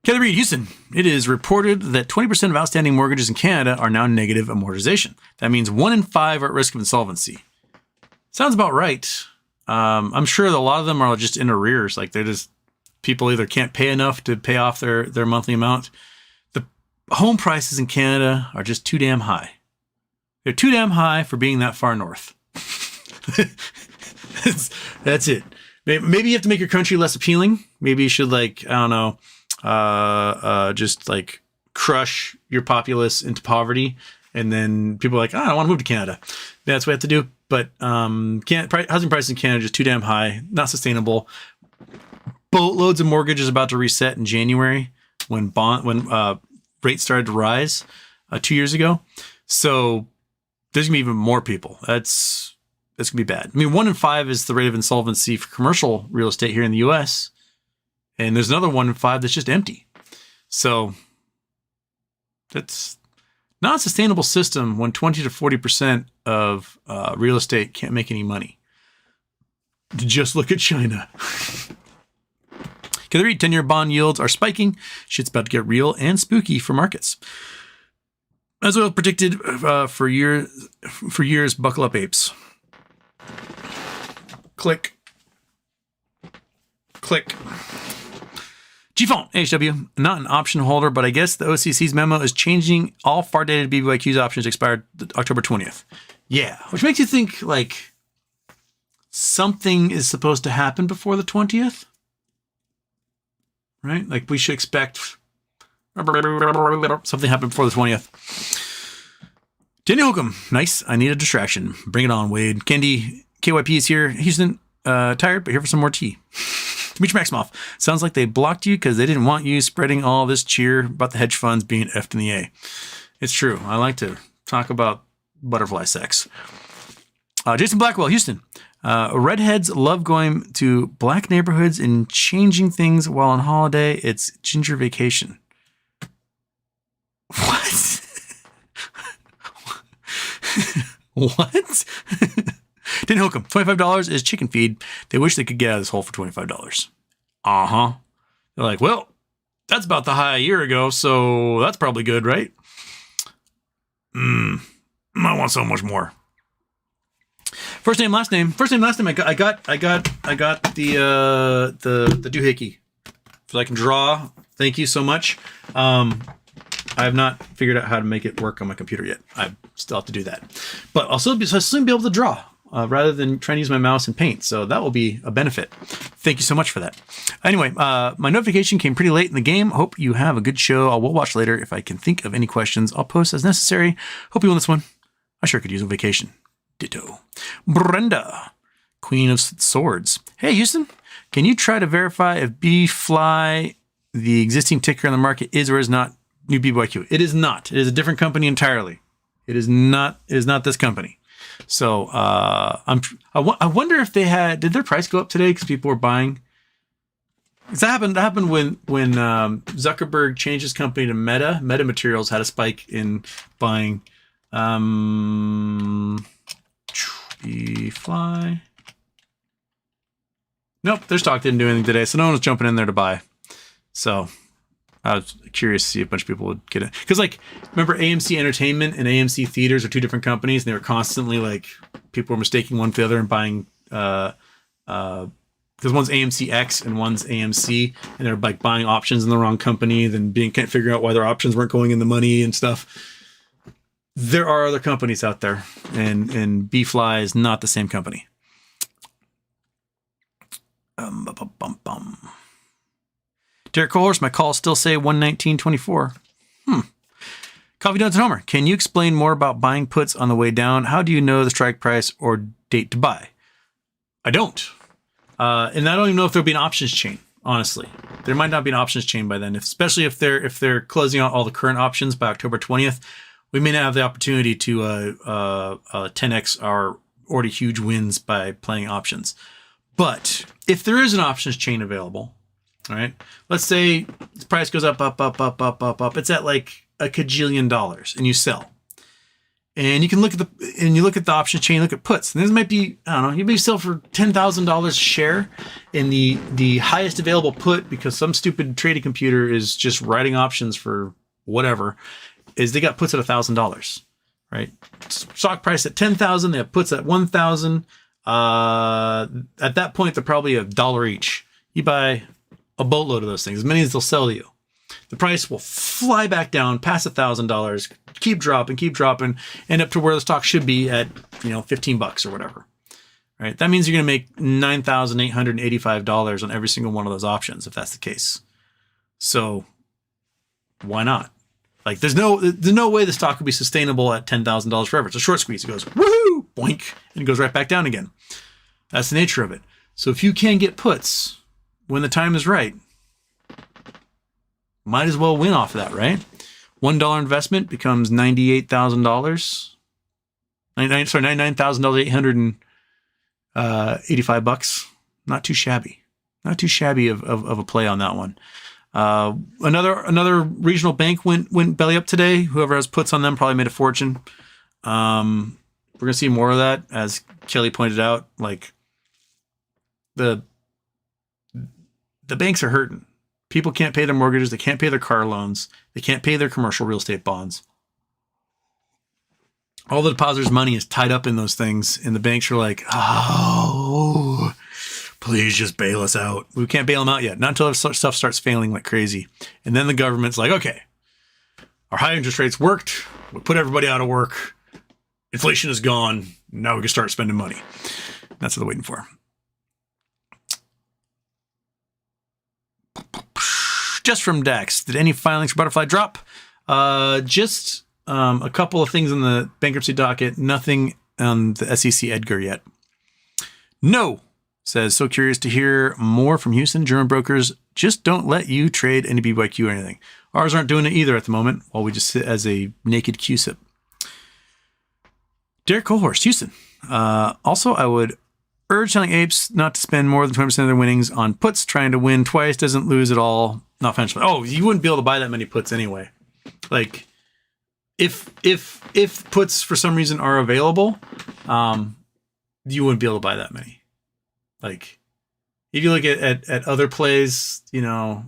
Kelly Reed, Houston. It is reported that 20% of outstanding mortgages in Canada are now negative amortization. That means 1 in 5 are at risk of insolvency. Sounds about right. I'm sure that a lot of them are just in arrears. Like they're just, people either can't pay enough to pay off their monthly amount. The home prices in Canada are just too damn high. They're too damn high for being that far north. That's it. Maybe you have to make your country less appealing. Maybe you should like, I don't know, just like crush your populace into poverty. And then people are like, I don't want to move to Canada. That's what we have to do. But housing prices in Canada are just too damn high, not sustainable. Boatloads of mortgages about to reset in January when rates started to rise 2 years ago. So there's gonna be even more people. That's gonna be bad. I mean, 1 in 5 is the rate of insolvency for commercial real estate here in the U.S. And there's another 1 in 5 that's just empty. So that's not a sustainable system when 20 to 40% of real estate can't make any money. Just look at China. Okay, the 10-year bond yields are spiking. Shit's about to get real and spooky for markets. As well predicted for years, buckle up, apes. Click. G-Phone, HW, not an option holder, but I guess the OCC's memo is changing all far-dated BBYQ's options expired October 20th. Yeah, which makes you think, like, something is supposed to happen before the 20th? Right? Like, we should expect something happen before the 20th. Danny Holcomb, nice. I need a distraction. Bring it on, Wade. Kendi, KYP is here. Houston, tired, but here for some more tea. Dimitri Maximoff, sounds like they blocked you because they didn't want you spreading all this cheer about the hedge funds being effed in the A. It's true. I like to talk about butterfly sex. Jason Blackwell, Houston. Redheads love going to black neighborhoods and changing things while on holiday. It's ginger vacation. What? What? Didn't hook them. $25 is chicken feed. They wish they could get out of this hole for $25. Uh-huh. They're like, well, that's about the high a year ago, so that's probably good, right? I want so much more. First name, last name. I got the doohickey. So I can draw. Thank you so much. I have not figured out how to make it work on my computer yet. I still have to do that. But I'll still be able to draw rather than trying to use my mouse and paint. So that will be a benefit. Thank you so much for that. Anyway, my notification came pretty late in the game. Hope you have a good show. I will watch later. If I can think of any questions, I'll post as necessary. Hope you won this one. I sure could use a vacation. Ditto. Brenda, Queen of Swords. Hey, Houston, can you try to verify if BFly, the existing ticker on the market, is or is not New BBYQ? It is not. It is a different company entirely. It is not this company. So I wonder if did their price go up today because people were buying? Because that happened when Zuckerberg changed his company to Meta. Meta Materials had a spike in buying. BFly. Nope, their stock didn't do anything today, so no one was jumping in there to buy. So I was curious to see if a bunch of people would get it. Because, like, remember AMC Entertainment and AMC Theaters are two different companies, and they were constantly, like, people were mistaking one for the other and buying, because one's AMC X and one's AMC, and they're, like, buying options in the wrong company, then can't figure out why their options weren't going in the money and stuff. There are other companies out there, and BFly is not the same company. Derek Cohorse, my calls still say 119.24. Coffee Donuts and Homer, can you explain more about buying puts on the way down? How do you know the strike price or date to buy? I don't. And I don't even know if there'll be an options chain, honestly. There might not be an options chain by then, especially if they're closing out all the current options by October 20th. We may not have the opportunity to 10x our already huge wins by playing options. But if there is an options chain available, all right, let's say the price goes up. It's at like $1 kajillion and you sell. And you can look at the options chain, look at puts. And this might be, I don't know, you may sell for $10,000 a share in the highest available put because some stupid trading computer is just writing options for whatever. Is they got puts at $1,000, right? Stock price at 10,000, they have puts at 1,000. At that point, they're probably $1 each. You buy a boatload of those things, as many as they'll sell to you. The price will fly back down past $1,000, keep dropping, end up to where the stock should be at, $15 or whatever. right? That means you're going to make $9,885 on every single one of those options if that's the case. So why not? Like there's no way the stock would be sustainable at $10,000 forever. It's a short squeeze. It goes woohoo, boink, and it goes right back down again. That's the nature of it. So if you can get puts when the time is right, might as well win off of that, right? $1 investment becomes $98,000. $99,885. Not too shabby. Not too shabby of a play on that one. Another regional bank went belly up today. Whoever has puts on them probably made a fortune. We're gonna see more of that, as Kelly pointed out. Like the banks are hurting. People can't pay their mortgages. They can't pay their car loans. They can't pay their commercial real estate bonds. All the depositors' money is tied up in those things, and the banks are like, oh, please just bail us out. We can't bail them out yet. Not until stuff starts failing like crazy. And then the government's like, okay, our high interest rates worked. We put everybody out of work. Inflation is gone. Now we can start spending money. That's what they're waiting for. Just from Dax, did any filings for Butterfly drop? Just a couple of things in the bankruptcy docket. Nothing on the SEC Edgar yet. No, says, so curious to hear more from Houston. German brokers just don't let you trade any BBYQ or anything. Ours aren't doing it either at the moment, while we just sit as a naked CUSIP. Derek Colhorst, Houston. Also, I would urge selling apes not to spend more than 20% of their winnings on puts. Trying to win twice doesn't lose at all. Not financially. Oh, you wouldn't be able to buy that many puts anyway. Like, if puts for some reason are available, you wouldn't be able to buy that many. Like, if you look at other plays, you know,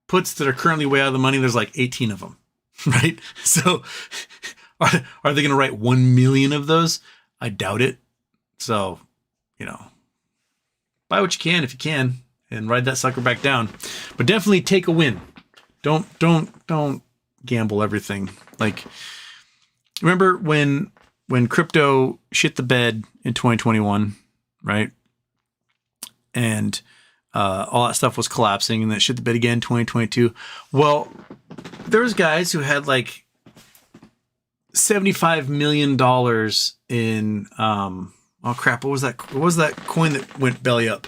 puts that are currently way out of the money, there's like 18 of them, right? So are they going to write 1 million of those? I doubt it. So, you know, buy what you can if you can and ride that sucker back down, but definitely take a win. Don't gamble everything. Like, remember when crypto shit the bed in 2021, right? And all that stuff was collapsing, and then shit the bed again in 2022. Well, there's guys who had like $75 million in oh crap, what was that coin that went belly up?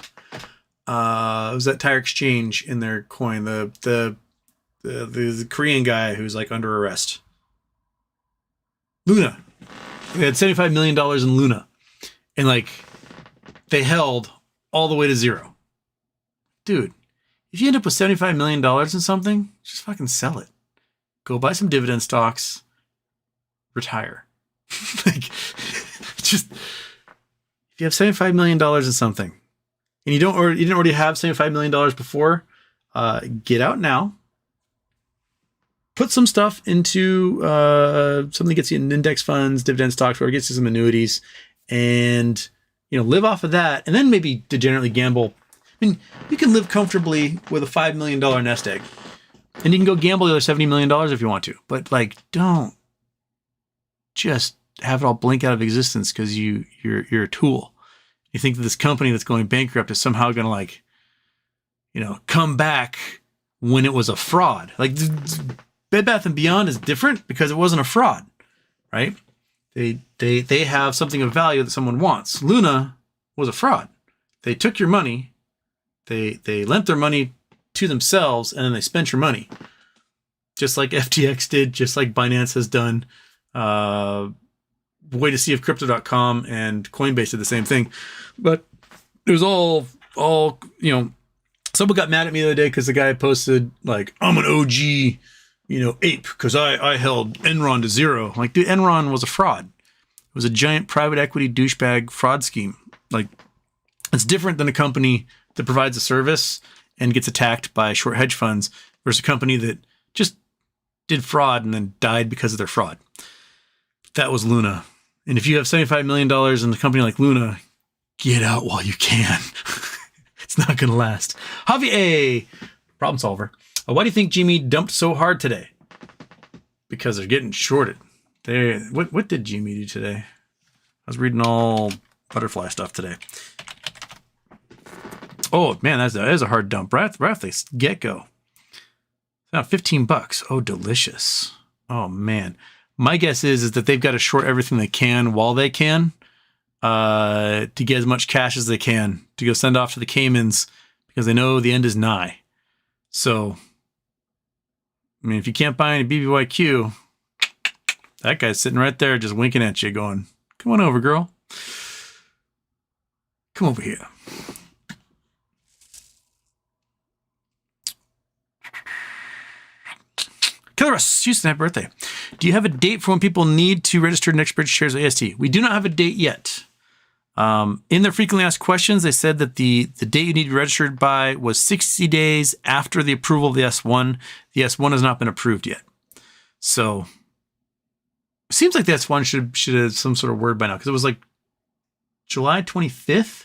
It was that Tire Exchange in their coin, the Korean guy who's like under arrest. Luna. They had $75 million in Luna, and like they held all the way to zero. Dude, if you end up with $75 million in something, just fucking sell it. Go buy some dividend stocks, retire. Like, just, if you have $75 million in something and you didn't already have $75 million before, get out now. Put some stuff into something that gets you in index funds, dividend stocks, where it gets you some annuities, and you know, live off of that, and then maybe degenerately gamble. I mean, you can live comfortably with a $5 million nest egg, and you can go gamble the other $70 million if you want to. But like, don't just have it all blink out of existence because you're a tool. You think that this company that's going bankrupt is somehow going to, like, you know, come back when it was a fraud. Like, Bed Bath & Beyond is different because it wasn't a fraud, right? They have something of value that someone wants. Luna was a fraud. They took your money, they lent their money to themselves, and then they spent your money. Just like FTX did, just like Binance has done. Wait to see if crypto.com and Coinbase did the same thing. But it was all, you know, someone got mad at me the other day because the guy posted, like, I'm an OG, you know, ape because I held Enron to zero. Like, dude, Enron was a fraud. It was a giant private equity douchebag fraud scheme. Like, it's different than a company that provides a service and gets attacked by short hedge funds versus a company that just did fraud and then died because of their fraud. That was Luna. And if you have $75 million in a company like Luna, get out while you can. It's not going to last. Javier, problem solver. Why do you think GME dumped so hard today? Because they're getting shorted. What did GME do today? I was reading all butterfly stuff today. Oh man, that is a hard dump. Right off the get-go. Now $15. Oh, delicious. Oh man. My guess is that they've got to short everything they can while they can to get as much cash as they can to go send off to the Caymans because they know the end is nigh. So, I mean, if you can't buy any BBYQ, that guy's sitting right there just winking at you going, come on over, girl. Come over here. Killer Russ, Houston, happy birthday. Do you have a date for when people need to register next bridge shares of AST? We do not have a date yet. In their frequently asked questions, they said that the date you need to be registered by was 60 days after the approval of the S1. The S1 has not been approved yet. So it seems like the S1 should have some sort of word by now because it was like July 25th.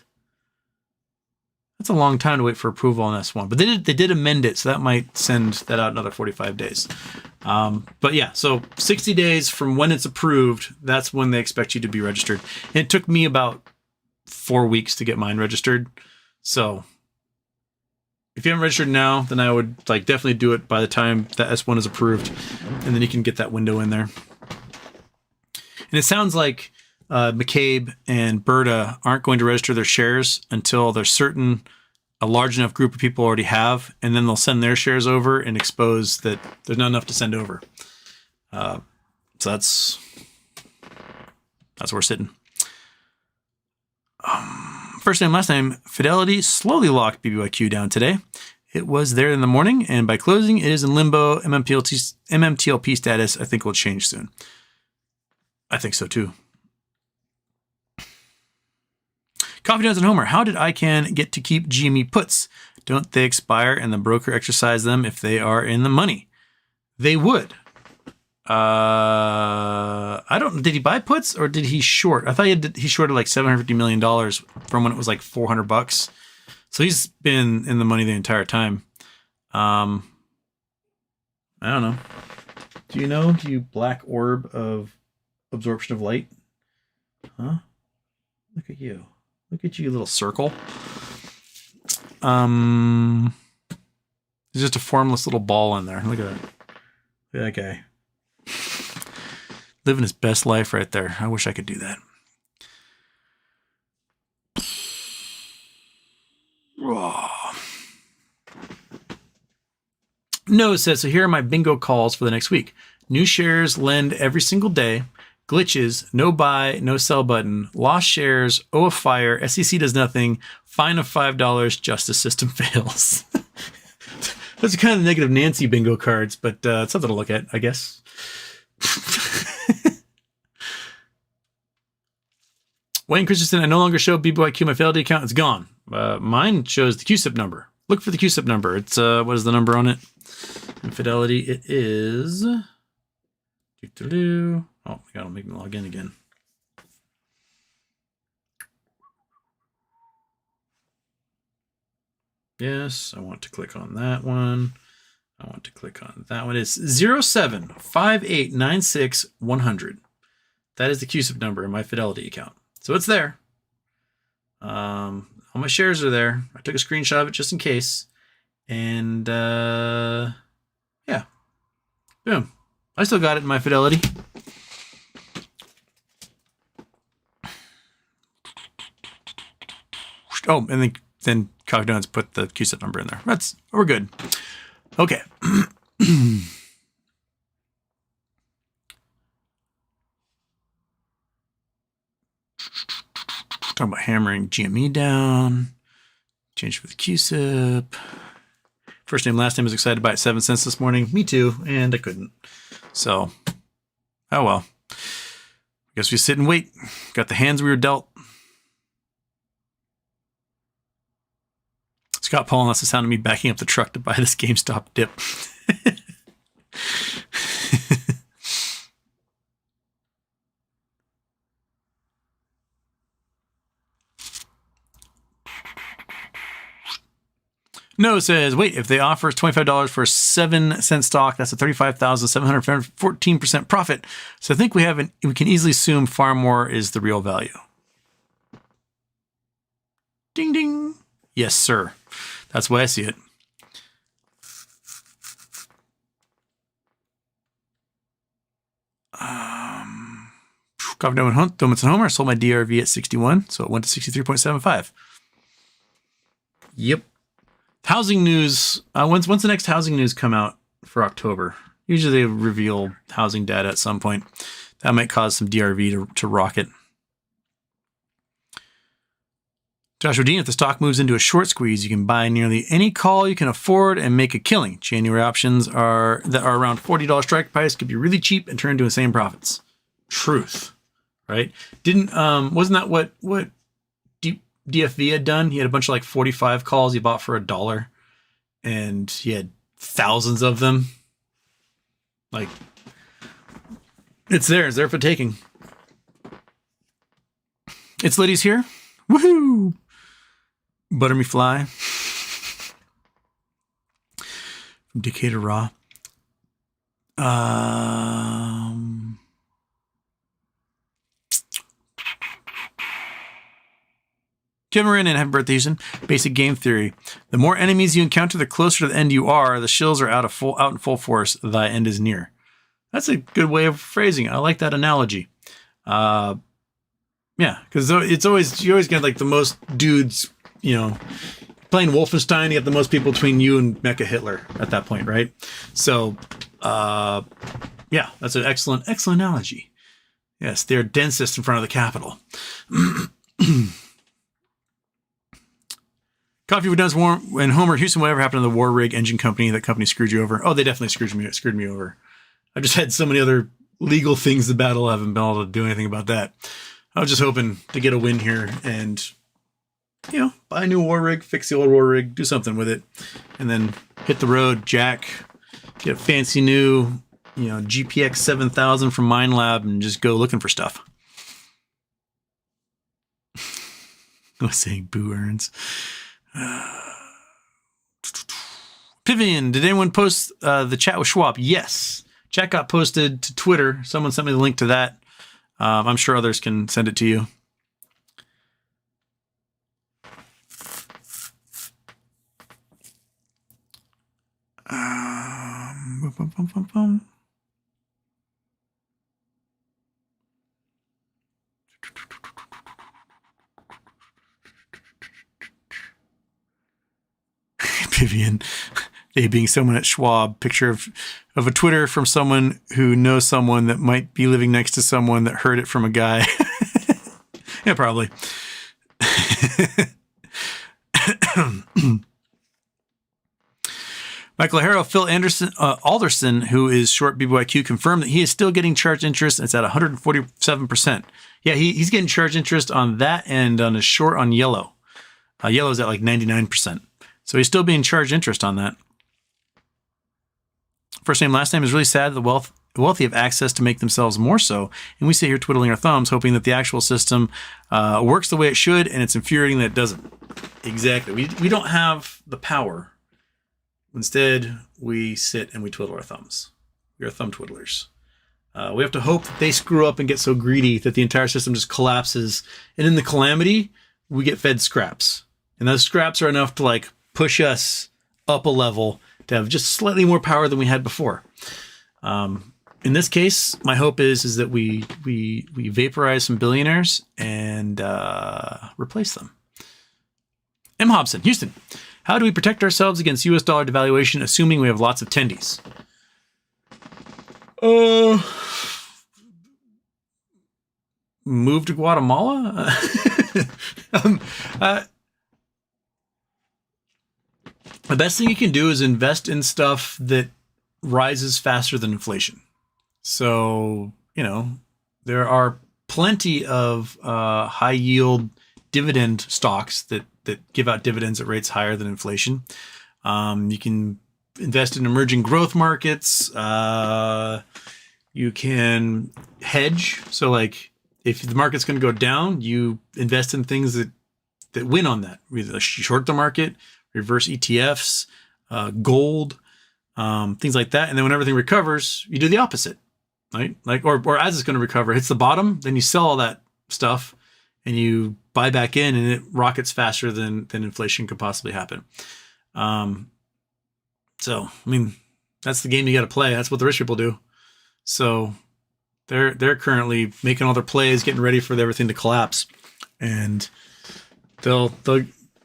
That's a long time to wait for approval on S1, but they did amend it, so that might send that out another 45 days. But yeah, so 60 days from when it's approved, that's when they expect you to be registered. And it took me about 4 weeks to get mine registered. So if you haven't registered now, then I would definitely do it by the time that S1 is approved, and then you can get that window in there. And it sounds like McCabe and Berta aren't going to register their shares until they're certain a large enough group of people already have, and then they'll send their shares over and expose that there's not enough to send over. So that's where we're sitting. First name, last name, Fidelity slowly locked BBYQ down today. It was there in the morning, and by closing, it is in limbo. MMTLP status, I think, will change soon. I think so, too. Coffee Donuts and Homer. How did ICANN get to keep GME puts? Don't they expire and the broker exercise them if they are in the money? They would. I don't. Did he buy puts or did he short? I thought he shorted like $750 million from when it was like $400. So he's been in the money the entire time. I don't know. Do you know? Do you black orb of absorption of light? Huh? Look at you. Look at you, little circle. There's just a formless little ball in there. Look at that. Look at that guy. Living his best life right there. I wish I could do that. No, it says, so here are my bingo calls for the next week. New shares lend every single day. Glitches, no buy, no sell button, lost shares, owe a fire, SEC does nothing, fine of $5, justice system fails. Those are kind of the negative Nancy bingo cards, but it's something to look at, I guess. Wayne Christensen, I no longer show BBYQ my Fidelity account. It's gone. Mine shows the CUSIP number. Look for the CUSIP number. It's what is the number on it? In Fidelity, it is. Oh my God, I'll make me log in again. Yes, I want to click on that one. I want to click on that one. It's 075896-100. That is the CUSIP number in my Fidelity account. So it's there. All my shares are there. I took a screenshot of it just in case. And yeah. Boom. I still got it in my Fidelity. Oh, and then Coffee Donuts put the CUSIP number in there. We're good. Okay. Talking about hammering GME down. Change for the CUSIP. First name, last name was excited by it 7 cents this morning. Me too, and I couldn't. So, oh well. I guess we sit and wait. Got the hands we were dealt. Scott Paul, that's the sound of me backing up the truck to buy this GameStop dip. No says, wait, if they offer $25 for a 7-cent stock, that's a 35,714% profit. So I think we can easily assume far more is the real value. Ding, ding. Yes, sir. That's the way I see it. Coffee Donuts and Homer. I sold my DRV at 61, so it went to 63.75. Yep. Housing news. When's the next housing news come out for October? Usually they reveal housing data at some point. That might cause some DRV to rocket. Joshua Dean, if the stock moves into a short squeeze, you can buy nearly any call you can afford and make a killing. January options that are around $40 strike price could be really cheap and turn into insane profits. Truth, right? Wasn't that what DFV had done? He had a bunch of like 45 calls he bought for $1, and he had thousands of them. Like, it's there for taking. It's Liddy's here. Woohoo! Butter me fly. From Decatur Raw. Kevin Rin and happy birthday, Houston. Basic game theory. The more enemies you encounter, the closer to the end you are. The shills are out in full force. Thy end is near. That's a good way of phrasing it. I like that analogy. Yeah, because you always get like the most dudes, playing Wolfenstein, you get the most people between you and Mecha Hitler at that point, right? So, yeah, that's an excellent analogy. Yes, they're densest in front of the Capitol. Coffee with Duns and Homer, Houston, whatever happened to the War Rig Engine Company? That company screwed you over. Oh, they definitely screwed me over. I've just had so many other legal things to battle. I haven't been able to do anything about that. I was just hoping to get a win here and, buy a new war rig, fix the old war rig, do something with it, and then hit the road, jack, get a fancy new, GPX 7000 from Mine Lab and just go looking for stuff. I was saying boo earns. Pivian, did anyone post the chat with Schwab? Yes. Chat got posted to Twitter. Someone sent me the link to that. I'm sure others can send it to you. Vivian, they being someone at Schwab, picture of a Twitter from someone who knows someone that might be living next to someone that heard it from a guy. Yeah, probably. Michael Harrow, Phil Alderson, who is short BBYQ, confirmed that he is still getting charged interest. It's at 147%. Yeah, he's getting charged interest on that and on a short on yellow. Yellow is at like 99%. So he's still being charged interest on that. First name, last name is really sad. The wealthy have access to make themselves more so. And we sit here twiddling our thumbs, hoping that the actual system works the way it should. And it's infuriating that it doesn't. Exactly. We don't have the power. Instead, we sit and we twiddle our thumbs. We are thumb twiddlers. We have to hope that they screw up and get so greedy that the entire system just collapses. And in the calamity, we get fed scraps. And those scraps are enough to like push us up a level to have just slightly more power than we had before. In this case, my hope is that we vaporize some billionaires and replace them. M. Hobson, Houston. How do we protect ourselves against US dollar devaluation, assuming we have lots of tendies? Move to Guatemala? The best thing you can do is invest in stuff that rises faster than inflation. So, there are plenty of high yield dividend stocks that give out dividends at rates higher than inflation. You can invest in emerging growth markets. You can hedge. So like if the market's going to go down, you invest in things that win on that. Either short the market, reverse ETFs, gold, things like that. And then when everything recovers, you do the opposite, right? Like, or as it's going to recover, hits the bottom, then you sell all that stuff and you buy back in, and it rockets faster than inflation could possibly happen. So, I mean, that's the game you got to play. That's what the rich people do. So they're currently making all their plays, getting ready for everything to collapse. And the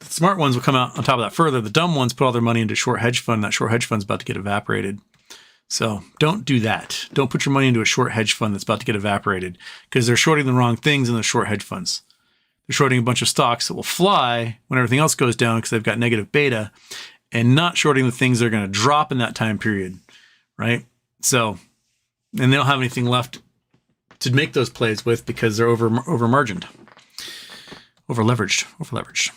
smart ones will come out on top of that further. The dumb ones put all their money into short hedge fund. That short hedge fund's about to get evaporated. So don't do that. Don't put your money into a short hedge fund that's about to get evaporated, because they're shorting the wrong things in the short hedge funds. They're shorting a bunch of stocks that will fly when everything else goes down because they've got negative beta, and not shorting the things that are going to drop in that time period, right? So, and they don't have anything left to make those plays with because they're over margined, over leveraged.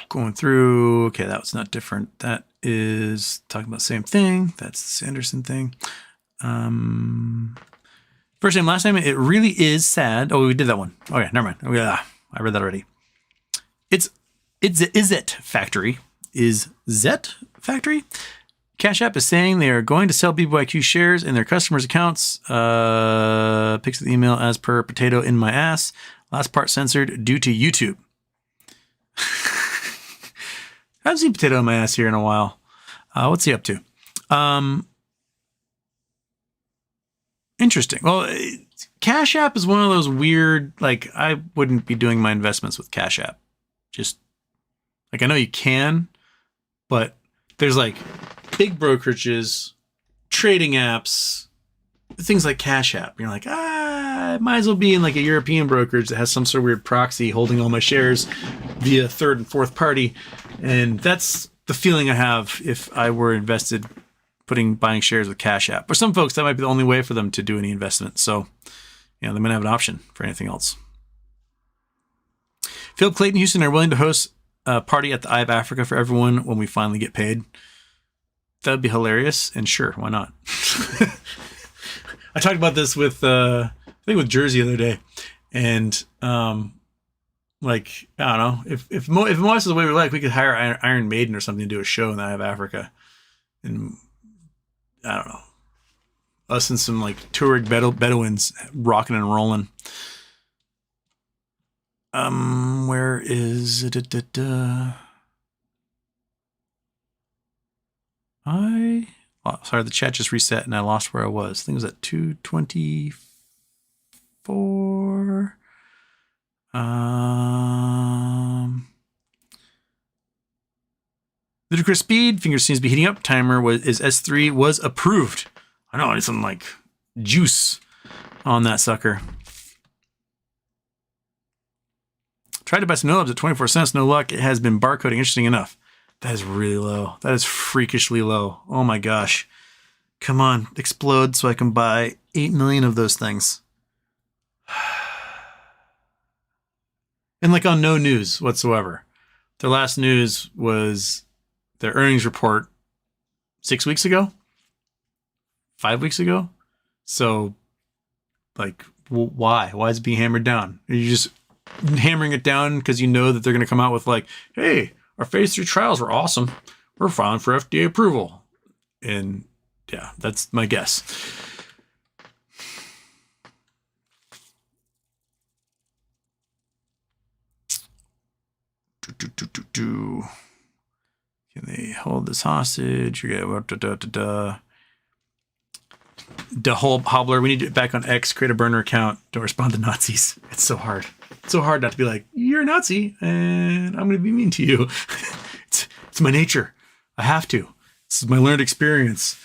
Going through. Okay, that was not different. That is talking about the same thing. That's the Sanderson thing. First name, last name. It really is sad. Oh, we did that one. Okay, never mind. Oh, yeah, I read that already. Is it factory? Is Zet factory? Cash App is saying they are going to sell BBYQ shares in their customers' accounts. Pics of the email as per potato in my ass. Last part censored due to YouTube. I haven't seen potato in my ass here in a while. What's he up to? Interesting. Well, Cash App is one of those weird, like, I wouldn't be doing my investments with Cash App. Just, like, I know you can, but there's, like, big brokerages, trading apps, things like Cash App. You're like, I might as well be in, like, a European brokerage that has some sort of weird proxy holding all my shares via third and fourth party. And that's the feeling I have if I were invested buying shares with Cash App. For some folks, that might be the only way for them to do any investment. So, they might have an option for anything else. Philip Clayton Houston are willing to host a party at the Eye of Africa for everyone when we finally get paid. That would be hilarious. And sure, why not? I talked about this with, I think with Jersey the other day. And, like, I don't know, if MOASS is the way we like, we could hire Iron Maiden or something to do a show in the Eye of Africa. And I don't know, us and some like Tuareg Bedouins rocking and rolling. Where is it? Sorry, the chat just reset and I lost where I was. I think it was at 224. Ludicrous speed. Finger seems to be heating up. Timer is S3 was approved. I know, I need some like juice on that sucker. Tried to buy some nolles at 24 cents. No luck. It has been barcoding. Interesting enough. That is really low. That is freakishly low. Oh my gosh. Come on, explode so I can buy 8 million of those things. And like on no news whatsoever. Their last news was their earnings report 6 weeks ago, 5 weeks ago. So, like, why? Why is it being hammered down? Are you just hammering it down because you know that they're going to come out with like, hey, our phase 3 trials were awesome. We're filing for FDA approval. And yeah, that's my guess. Can they hold this hostage? The whole hobbler. We need to get back on X, create a burner account. Don't respond to Nazis. It's so hard. It's so hard not to be like, you're a Nazi and I'm going to be mean to you. It's my nature. I have to. This is my learned experience.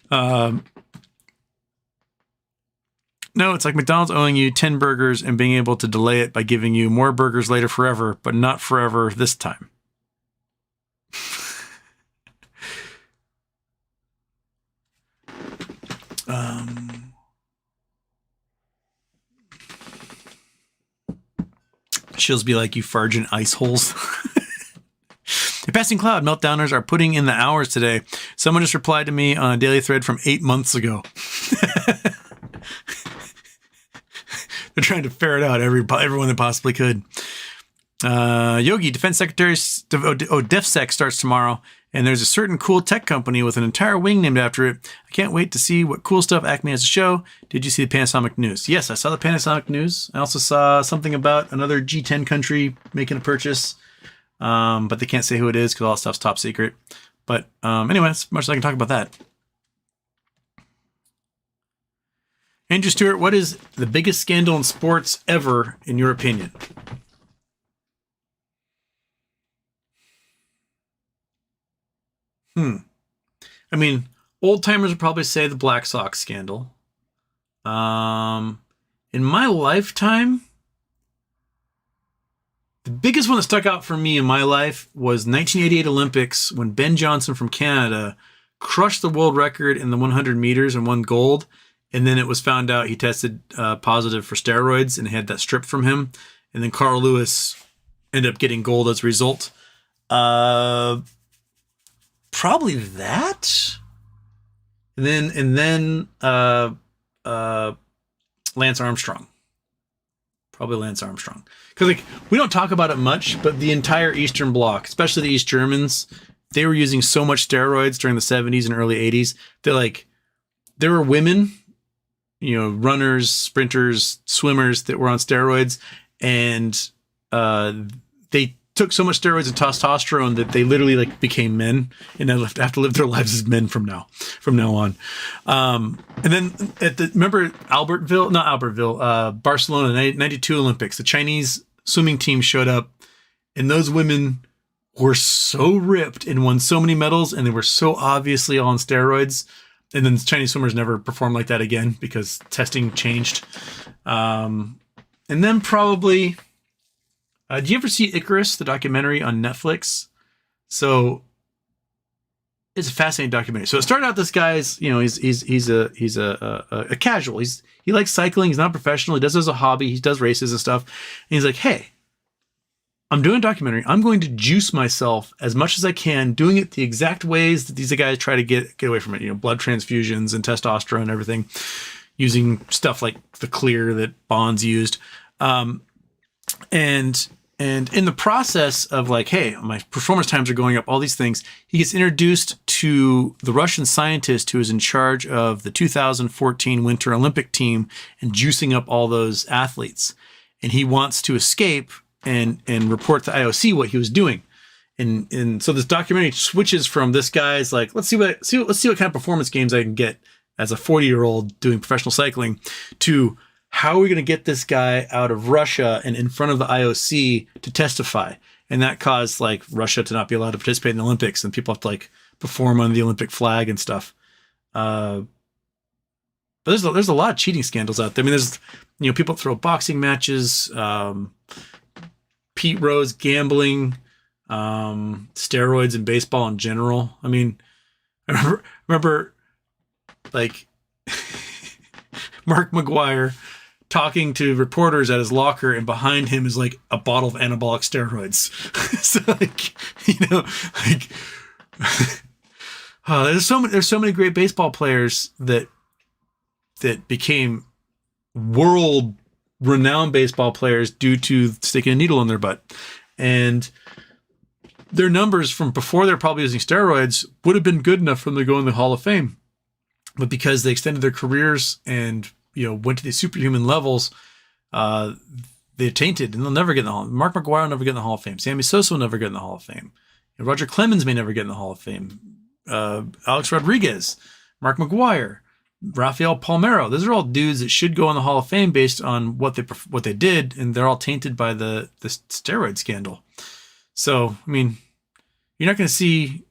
No, it's like McDonald's owing you 10 burgers and being able to delay it by giving you more burgers later forever, but not forever this time. Shills be like, you farge in ice holes. The passing cloud meltdowners are putting in the hours today. Someone just replied to me on a daily thread from 8 months ago. They're trying to ferret out everyone that possibly could. Yogi, Defense Secretary's DefSec starts tomorrow, and there's a certain cool tech company with an entire wing named after it. I can't wait to see what cool stuff Acme has to show. Did you see the Panasonic news? Yes, I saw the Panasonic news. I also saw something about another G10 country making a purchase, but they can't say who it is because all that stuff's top secret. But anyway, that's much as I can talk about that. Andrew Stewart, what is the biggest scandal in sports ever, in your opinion? I mean, old timers would probably say the Black Sox scandal. In my lifetime, the biggest one that stuck out for me in my life was 1988 Olympics when Ben Johnson from Canada crushed the world record in the 100 meters and won gold. And then it was found out he tested positive for steroids and had that stripped from him. And then Carl Lewis ended up getting gold as a result. Probably that. And then Lance Armstrong. Probably Lance Armstrong. Because like we don't talk about it much, but the entire Eastern Bloc, especially the East Germans, they were using so much steroids during the 70s and early 80s that like there were women, runners, sprinters, swimmers that were on steroids, and they took so much steroids and testosterone that they literally like became men and then have to live their lives as men from now on. And then remember Barcelona 92 Olympics, the Chinese swimming team showed up and those women were so ripped and won so many medals and they were so obviously on steroids. And then the Chinese swimmers never performed like that again because testing changed. And then probably, do you ever see Icarus, the documentary on Netflix? So it's a fascinating documentary. So it started out this guy's, he's a casual. He likes cycling. He's not professional. He does it as a hobby. He does races and stuff. And he's like, hey, I'm doing a documentary. I'm going to juice myself as much as I can, doing it the exact ways that these guys try to get away from it. Blood transfusions and testosterone and everything, using stuff like the clear that Bonds used. And in the process of like, hey, my performance times are going up, all these things, he gets introduced to the Russian scientist who is in charge of the 2014 Winter Olympic team and juicing up all those athletes. And he wants to escape and report to IOC what he was doing. And so this documentary switches from this guy's like, let's see what kind of performance gains I can get as a 40-year-old doing professional cycling, to how are we going to get this guy out of Russia and in front of the IOC to testify? And that caused like Russia to not be allowed to participate in the Olympics, and people have to like perform on the Olympic flag and stuff. But there's a lot of cheating scandals out there. I mean, there's, people throw boxing matches, Pete Rose gambling, steroids in baseball in general. I mean, I remember like Mark McGuire talking to reporters at his locker, and behind him is like a bottle of anabolic steroids. So there's so many great baseball players that became world renowned baseball players due to sticking a needle in their butt. And their numbers from before they're probably using steroids would have been good enough for them to go in the Hall of Fame. But because they extended their careers and, went to these superhuman levels, they're tainted and they'll never get in the Hall. Mark McGuire will never get in the Hall of Fame. Sammy Sosa will never get in the Hall of Fame. Roger Clemens may never get in the Hall of Fame. Alex Rodriguez, Mark McGuire, Rafael Palmeiro. Those are all dudes that should go in the Hall of Fame based on what they did, and they're all tainted by the steroid scandal. So, I mean, you're not going to see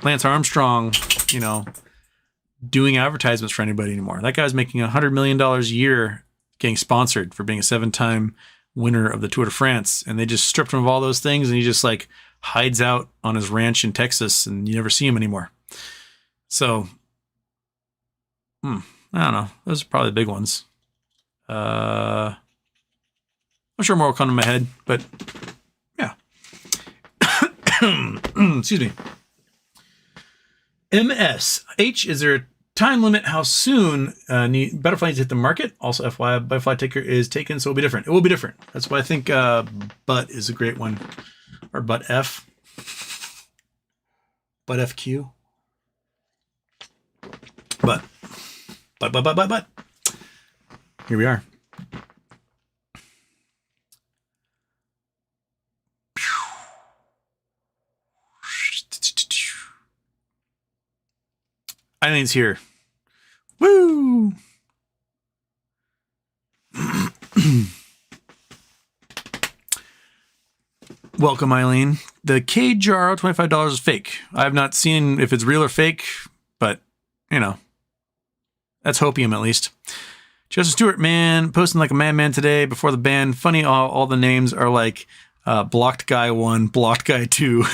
Lance Armstrong, doing advertisements for anybody anymore. That guy's making $100 million a year getting sponsored for being a 7-time winner of the Tour de France, and they just stripped him of all those things, and he just like hides out on his ranch in Texas, and you never see him anymore. So, I don't know. Those are probably the big ones. I'm sure more will come to my head, but yeah. Excuse me. MS H, is there time limit, how soon Butterfly needs to hit the market. Also, FYI, Butterfly ticker is taken, so it'll be different. It will be different. That's why I think Butt is a great one. Or Butt F. Butt FQ. But. Here we are. Eileen's here. Woo! Welcome, Eileen. The KJARO $25 is fake. I have not seen if it's real or fake, but, you know, that's hopium at least. Joseph Stewart, man, posting like a madman today before the ban. Funny, all the names are like blocked guy 1, blocked guy 2.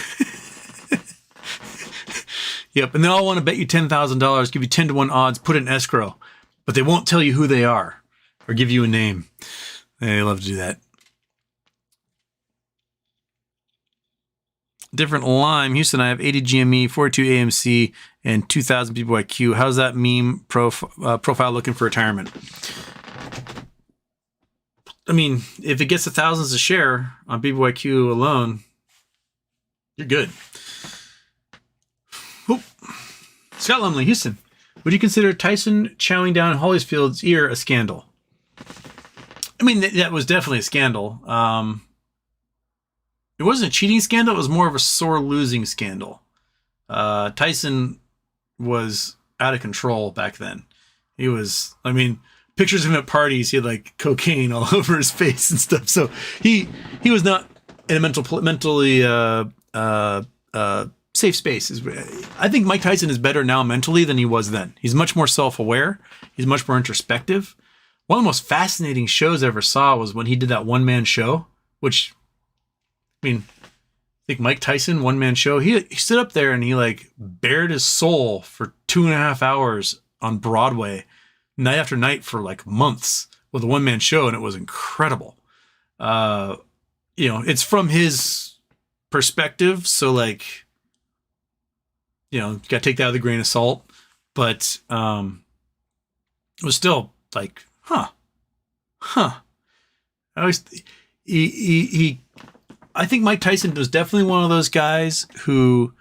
Yep, and they all want to bet you $10,000, give you 10 to 1 odds, put it in escrow, but they won't tell you who they are or give you a name. They love to do that. Different Lime, Houston, I have 80 GME, 42 AMC, and 2,000 BBYQ. How's that meme profile looking for retirement? I mean, if it gets the thousands a share on BBYQ alone, you're good. Oop. Scott Lumley, Houston. Would you consider Tyson chowing down Holyfield's ear a scandal? I mean, that was definitely a scandal. It wasn't a cheating scandal. It was more of a sore losing scandal. Tyson was out of control back then. He was, I mean, pictures of him at parties, he had like cocaine all over his face and stuff. So he was not in a mentally safe space. I think Mike Tyson is better now mentally than he was then. He's much more self-aware. He's much more introspective. One of the most fascinating shows I ever saw was when he did that one-man show, which, I mean, I think Mike Tyson, one-man show, he stood up there and he like bared his soul for 2.5 hours on Broadway, night after night for like months with a one-man show, and it was incredible. You know, it's from his perspective, so like, you know, you gotta take that with a grain of salt, but it was still like, I think Mike Tyson was definitely one of those guys who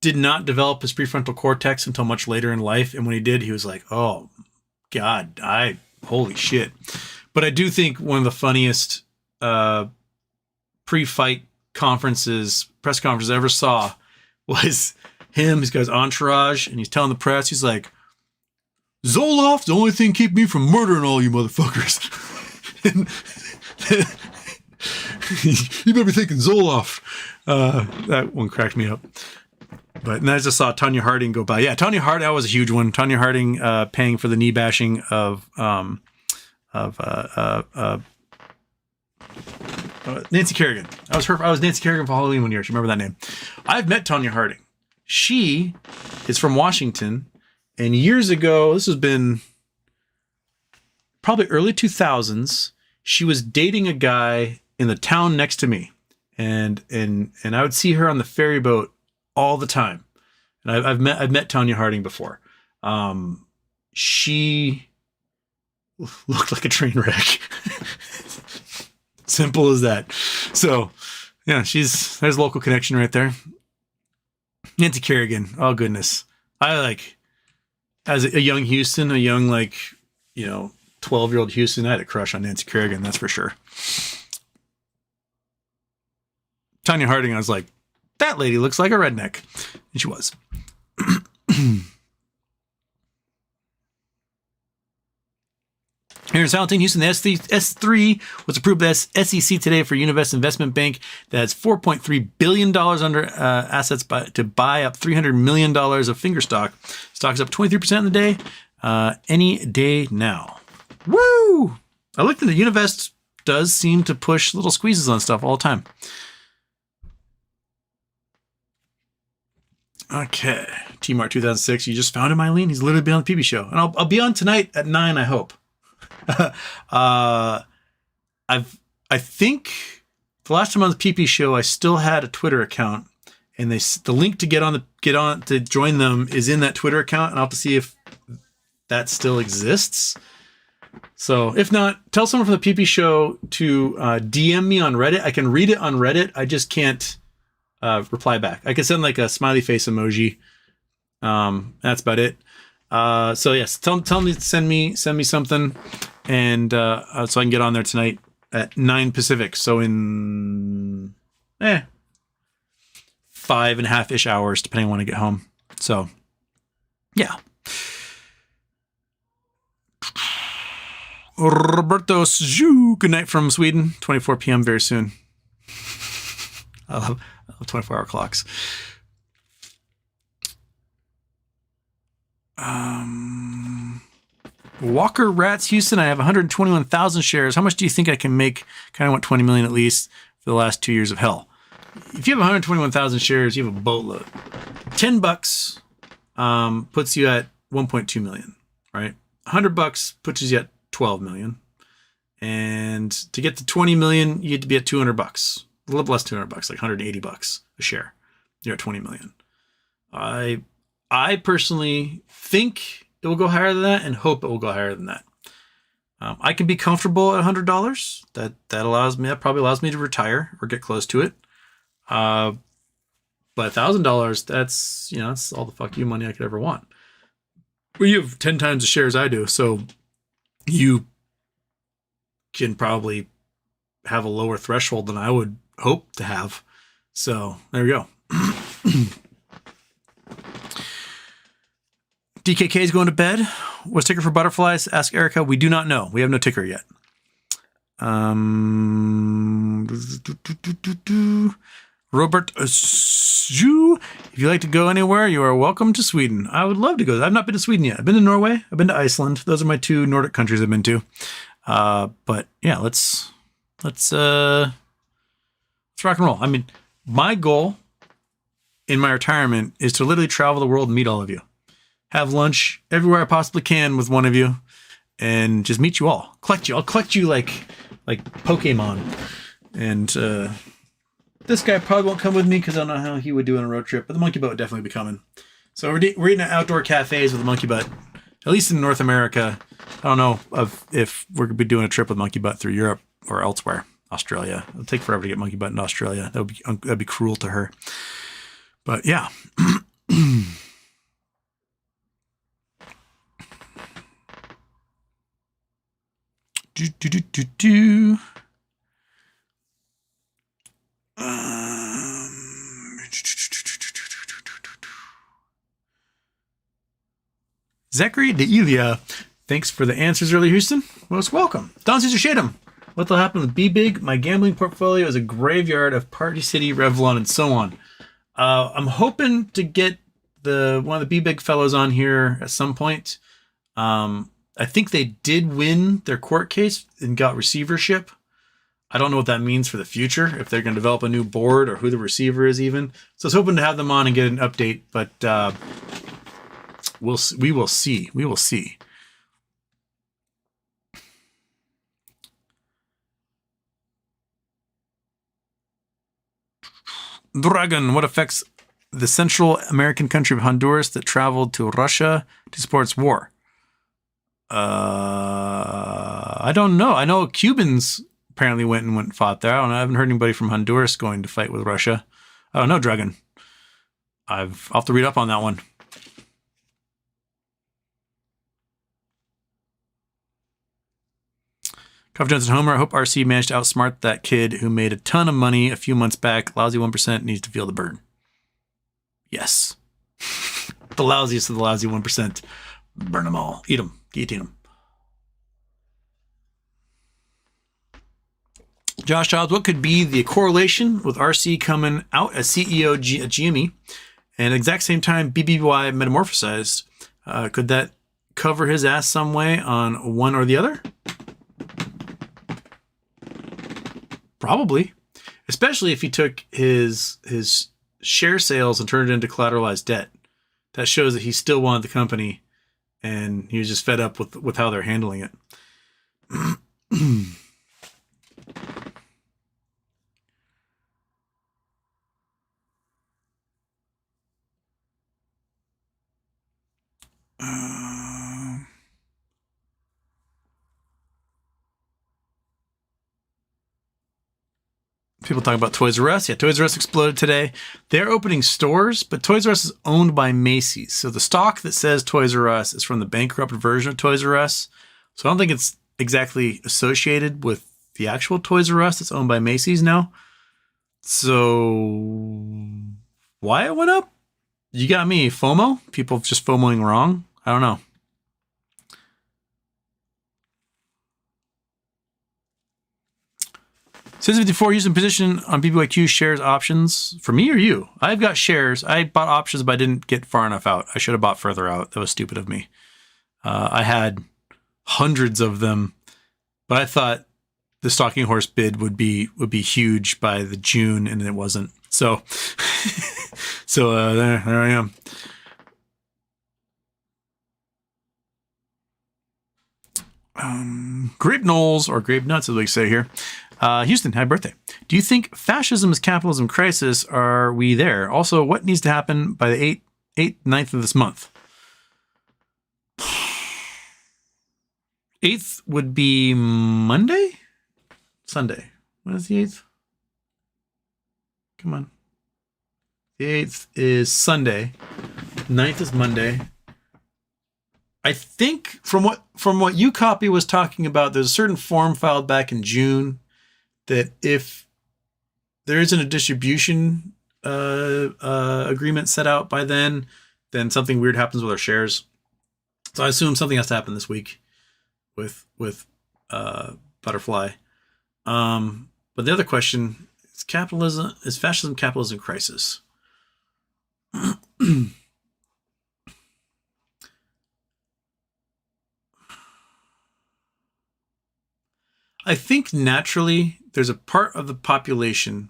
did not develop his prefrontal cortex until much later in life. And when he did, he was like, oh God, holy shit. But I do think one of the funniest pre-fight press conferences I ever saw was him. He's got his entourage and he's telling the press, he's like, Zoloft's the only thing keeping me from murdering all you motherfuckers. You better be thinking Zoloft. That one cracked me up. But and I just saw Tonya Harding go by. Yeah, Tonya Harding, that was a huge one. Tonya Harding paying for the knee bashing of Nancy Kerrigan. I was Nancy Kerrigan for Halloween one year. She remember that name. I've met Tonya Harding. She is from Washington, and years ago, this has been probably early 2000s. She was dating a guy in the town next to me, and I would see her on the ferry boat all the time. And I've met Tonya Harding before. She looked like a train wreck. Simple as that. So, yeah, there's a local connection right there. Nancy Kerrigan. Oh goodness. I like, as a young Houston, a young, like, 12-year-old Houston, I had a crush on Nancy Kerrigan, that's for sure. Tonya Harding, I was like, that lady looks like a redneck. And she was. Here in Southern Houston, the S3 was approved by the SEC today for Univest Investment Bank that has $4.3 billion under assets to buy up $300 million of finger stock. Stock's up 23% in the day. Any day now. Woo! I looked into Univest does seem to push little squeezes on stuff all the time. Okay. T-Mart 2006. You just found him, Eileen? He's literally been on the PB show. And I'll be on tonight at 9, I hope. I think the last time on the PP show, I still had a Twitter account, and the link to get on to join them is in that Twitter account, and I'll have to see if that still exists. So if not, tell someone from the PP show to DM me on Reddit. I can read it on Reddit. I just can't reply back. I can send like a smiley face emoji. That's about it. So yes, tell me to send me something, and so I can get on there tonight at 9 Pacific. So in 5.5-ish hours, depending on when I get home. So yeah. Roberto Zhu, good night from Sweden. 24 p.m. very soon. I love 24-hour clocks. Walker Rats Houston, I have 121,000 shares. How much do you think I can make? Kind of want 20 million at least for the last 2 years of hell. If you have 121,000 shares, you have a boatload. $10 puts you at 1.2 million, right? $100 puts you at 12 million. And to get to 20 million, you had to be at $200. A little less $200, like $180 a share. You're at 20 million. I personally think it will go higher than that and hope it will go higher than that. I can be comfortable at $100. That probably allows me to retire or get close to it. But $1,000, that's all the fuck you money I could ever want. Well, you have 10 times the shares I do, so you can probably have a lower threshold than I would hope to have. So there we go. DKK is going to bed. What's ticker for butterflies? Ask Erica. We do not know. We have no ticker yet. Robert Zhu, if you'd like to go anywhere, you are welcome to Sweden. I would love to go. I've not been to Sweden yet. I've been to Norway. I've been to Iceland. Those are my 2 Nordic countries I've been to. But yeah, let's rock and roll. I mean, my goal in my retirement is to literally travel the world and meet all of you. Have lunch everywhere I possibly can with one of you, and just meet you all. Collect you. I'll collect you like Pokemon. And this guy probably won't come with me because I don't know how he would do on a road trip, but the monkey butt would definitely be coming. So we're eating at outdoor cafes with the monkey butt, at least in North America. I don't know if we're going to be doing a trip with monkey butt through Europe or elsewhere. Australia. It'll take forever to get monkey butt in Australia. That'd be cruel to her. But yeah. Zachary DeIlia, thanks for the answers earlier, Houston. Most welcome. Don Caesar Shadem, what will happen with BBIG? My gambling portfolio is a graveyard of Party City, Revlon, and so on. I'm hoping to get one of the BBIG fellows on here at some point. I think they did win their court case and got receivership. I don't know what that means for the future, if they're going to develop a new board or who the receiver is even. So I was hoping to have them on and get an update, but we will see. We will see. Dragon, what affects the Central American country of Honduras that traveled to Russia to support its war? I don't know. I know Cubans apparently went and fought there. I don't know. I haven't heard anybody from Honduras going to fight with Russia. I don't know, Dragon. I'll have to read up on that one. Cough Johnson Homer, I hope RC managed to outsmart that kid who made a ton of money a few months back. Lousy 1% needs to feel the burn. Yes. The lousiest of the lousy 1%. Burn them all. Eat them. Guillotine them. Josh Jobs, what could be the correlation with RC coming out as CEO at GME and at the exact same time BBBY metamorphosized? Could that cover his ass some way on one or the other? Probably. Especially if he took his share sales and turned it into collateralized debt. That shows that he still wanted the company and he was just fed up with how they're handling it. People talking about Toys R Us. Yeah, Toys R Us exploded today. They're opening stores, but Toys R Us is owned by Macy's. So the stock that says Toys R Us is from the bankrupt version of Toys R Us. So I don't think it's exactly associated with the actual Toys R Us that's owned by Macy's now. So why it went up? You got me. FOMO? People just FOMOing wrong? I don't know. Says 54 using position on BBYQ shares options for me or you. I've got shares. I bought options, but I didn't get far enough out. I should have bought further out. That was stupid of me. I had hundreds of them, but I thought the stalking horse bid would be huge by the June, and it wasn't. So, there I am. Grape Knowles, or Grape Nuts, as we say here. Houston, happy birthday. Do you think fascism is capitalism crisis? Are we there? Also, what needs to happen by the 9th of this month? 8th would be Monday? Sunday. When is the 8th? Come on. The 8th is Sunday. 9th is Monday. I think from what UCopy was talking about, there's a certain form filed back in June that if there isn't a distribution agreement set out by then something weird happens with our shares. So I assume something has to happen this week with Butterfly. But the other question is fascism capitalism crisis? I think naturally there's a part of the population,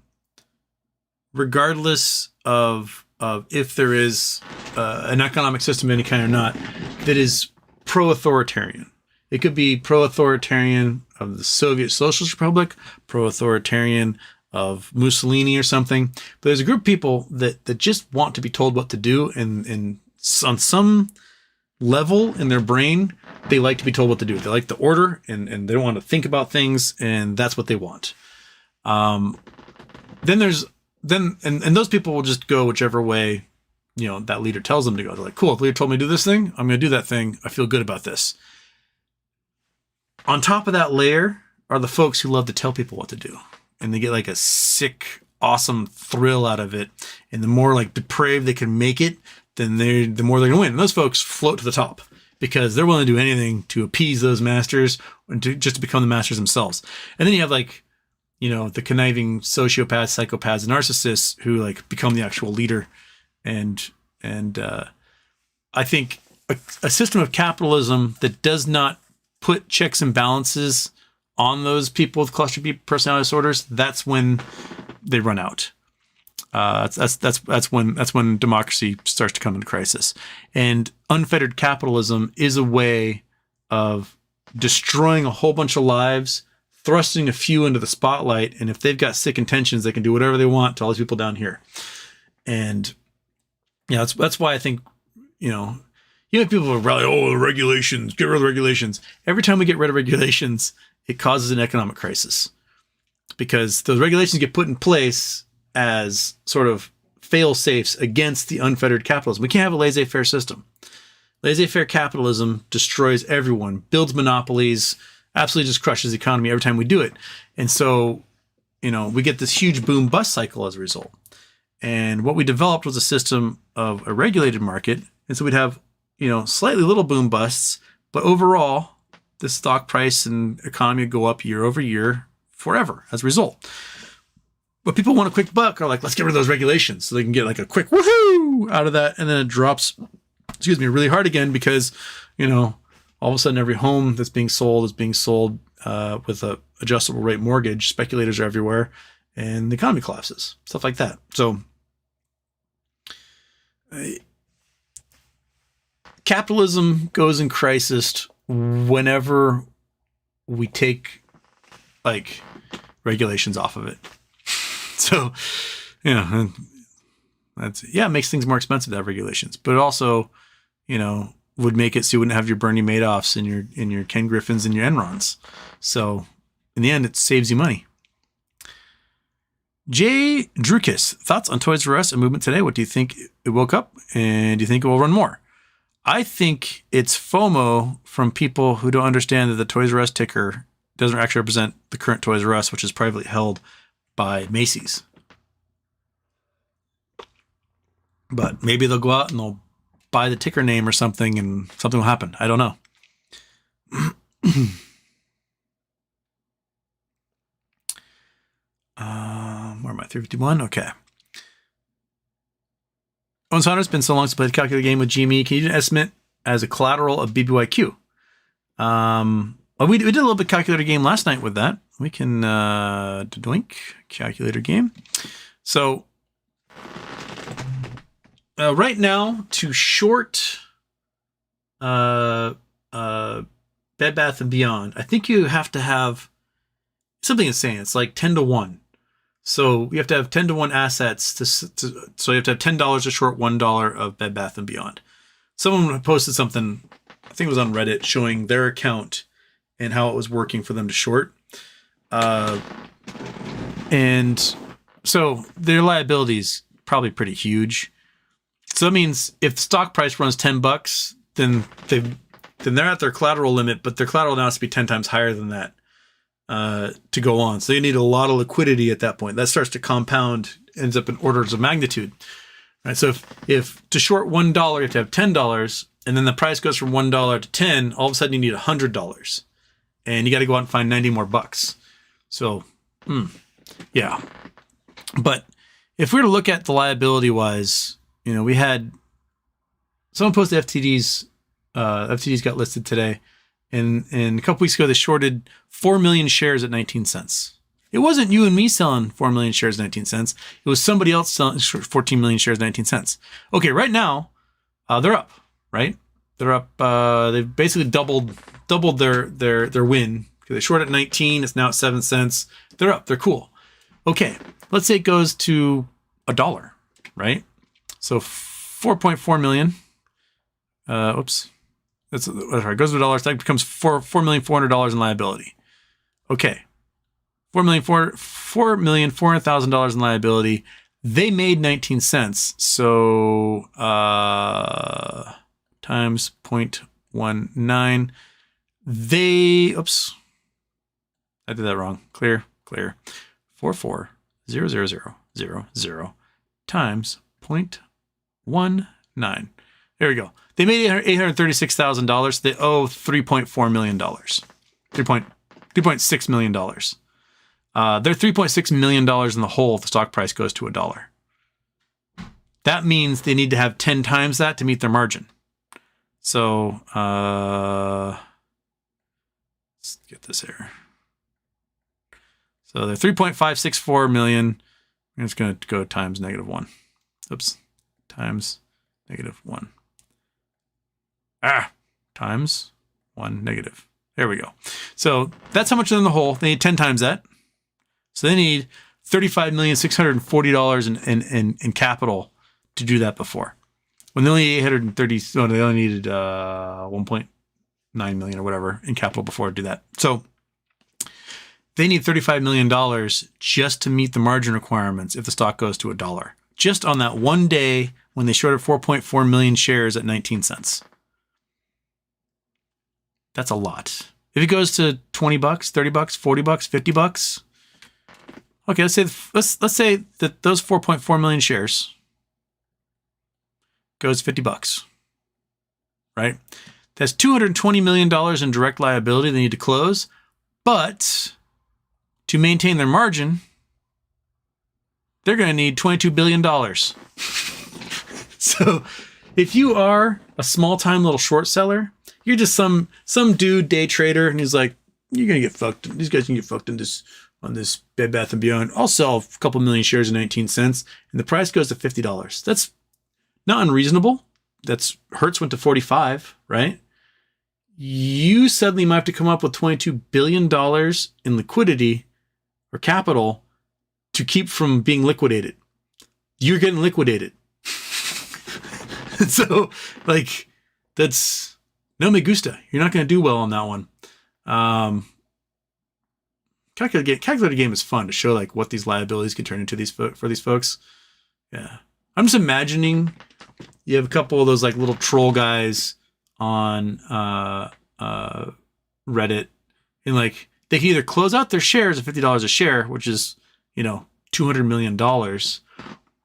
regardless of if there is an economic system of any kind or not, that is pro-authoritarian. It could be pro-authoritarian of the Soviet Socialist Republic, pro-authoritarian of Mussolini or something. But there's a group of people that just want to be told what to do, and on some level in their brain, they like to be told what to do. They like the order, and they don't want to think about things, and that's what they want. Then those people will just go whichever way, that leader tells them to go. They're like, cool, if the leader told me to do this thing, I'm going to do that thing. I feel good about this. On top of that layer are the folks who love to tell people what to do, and they get like a sick, awesome thrill out of it. And the more like depraved they can make it, then the more they're going to win. And those folks float to the top because they're willing to do anything to appease those masters and just to become the masters themselves. And then you have like, the conniving sociopaths, psychopaths, narcissists who like become the actual leader. And I think a system of capitalism that does not put checks and balances on those people with cluster B personality disorders, that's when they run out. That's when democracy starts to come into crisis. And unfettered capitalism is a way of destroying a whole bunch of lives, thrusting a few into the spotlight, and if they've got sick intentions, they can do whatever they want to all these people down here. And that's why I think, people are rally, the regulations, get rid of the regulations. Every time we get rid of regulations, it causes an economic crisis because those regulations get put in place as sort of fail-safes against the unfettered capitalism. We can't have a laissez-faire system. Laissez-faire capitalism destroys everyone, builds monopolies, absolutely just crushes the economy every time we do it. And so, we get this huge boom-bust cycle as a result. And what we developed was a system of a regulated market. And so we'd have, slightly little boom-busts, but overall, the stock price and economy would go up year over year forever as a result. But people want a quick buck are like, let's get rid of those regulations so they can get like a quick woohoo out of that. And then it drops, really hard again because, all of a sudden every home that's being sold is being sold with a adjustable rate mortgage. Speculators are everywhere and the economy collapses, stuff like that. So capitalism goes in crisis whenever we take like regulations off of it. So, it makes things more expensive to have regulations, but it also, would make it so you wouldn't have your Bernie Madoffs and your Ken Griffins and your Enrons. So in the end, it saves you money. Jay Drukas, thoughts on Toys R Us and movement today? What do you think it woke up, and do you think it will run more? I think it's FOMO from people who don't understand that the Toys R Us ticker doesn't actually represent the current Toys R Us, which is privately held by Macy's. But maybe they'll go out and they'll buy the ticker name or something, and something will happen. I don't know. Where am I? 351? Okay. Owens Hunter, it's been so long since I played the calculator game with GME. Can you do an estimate as a collateral of BBYQ? Well, we did a little bit of calculator game last night with that. We can doink calculator game. So right now, to short Bed Bath and Beyond, I think you have to have something insane. It's like 10 to 1. So you have to have 10 to 1 assets so you have to have $10 to short $1 of Bed Bath and Beyond. Someone posted something, I think it was on Reddit, showing their account and how it was working for them to short. And so their liability is probably pretty huge. So that means if the stock price runs $10, then they're at their collateral limit, but their collateral now has to be 10 times higher than that to go on. So you need a lot of liquidity at that point. That starts to compound, ends up in orders of magnitude. Right? So if to short $1, you have to have $10, and then the price goes from $1 to 10, all of a sudden you need $100. And you got to go out and find 90 more bucks. So, yeah. But if we were to look at the liability wise, we had someone posted FTDs. FTDs got listed today. And a couple weeks ago, they shorted 4 million shares at 19 cents. It wasn't you and me selling 4 million shares at 19 cents. It was somebody else selling 14 million shares at 19 cents. Okay, right now, they're up, right? They're up. They've basically doubled their win. They shorted at 19. It's now at 7 cents. They're up. They're cool. Okay, let's say it goes to $1, right? So 4.4 million. Oops. That's sorry. It goes to $1. That becomes $4,400,000 in liability. Okay, $4,400,000 in liability. They made 19 cents. So times 0.19. Oops, I did that wrong. Clear. 44,000,000 times 0.19. There we go. They made $836,000. They owe $3.4 million. $3.6 million. They're $3.6 million in the hole if the stock price goes to $1. That means they need to have 10 times that to meet their margin. So let's get this here. So they're 3.564 million. I'm just going to go times -1. Oops. Times -1. Times 1 negative. There we go. So that's how much is in the hole. They need 10 times that. So they need $35,640,000 in capital to do that before. When they only they only needed 1.9 million or whatever in capital before to do that. So they need $35 million just to meet the margin requirements if the stock goes to $1. Just on that one day when they shorted 4.4 million shares at 19 cents. That's a lot. If it goes to $20, $30, $40, $50, okay, let's say that those 4.4 million shares goes $50, right? That's $220 million in direct liability they need to close, but to maintain their margin, they're going to need $22 billion. So if you are a small-time little short seller, you're just some dude day trader, and he's like, you're going to get fucked. These guys can get fucked on this Bed Bath & Beyond. I'll sell a couple million shares at 19 cents, and the price goes to $50. That's not unreasonable. Hertz went to 45, right? You suddenly might have to come up with $22 billion in liquidity or capital to keep from being liquidated. You're getting liquidated. So, that's no me gusta. You're not going to do well on that one. calculator game is fun to show like what these liabilities can turn into for these folks. Yeah. I'm just imagining you have a couple of those like little troll guys on Reddit, and like they can either close out their shares at $50 a share, which is, $200 million,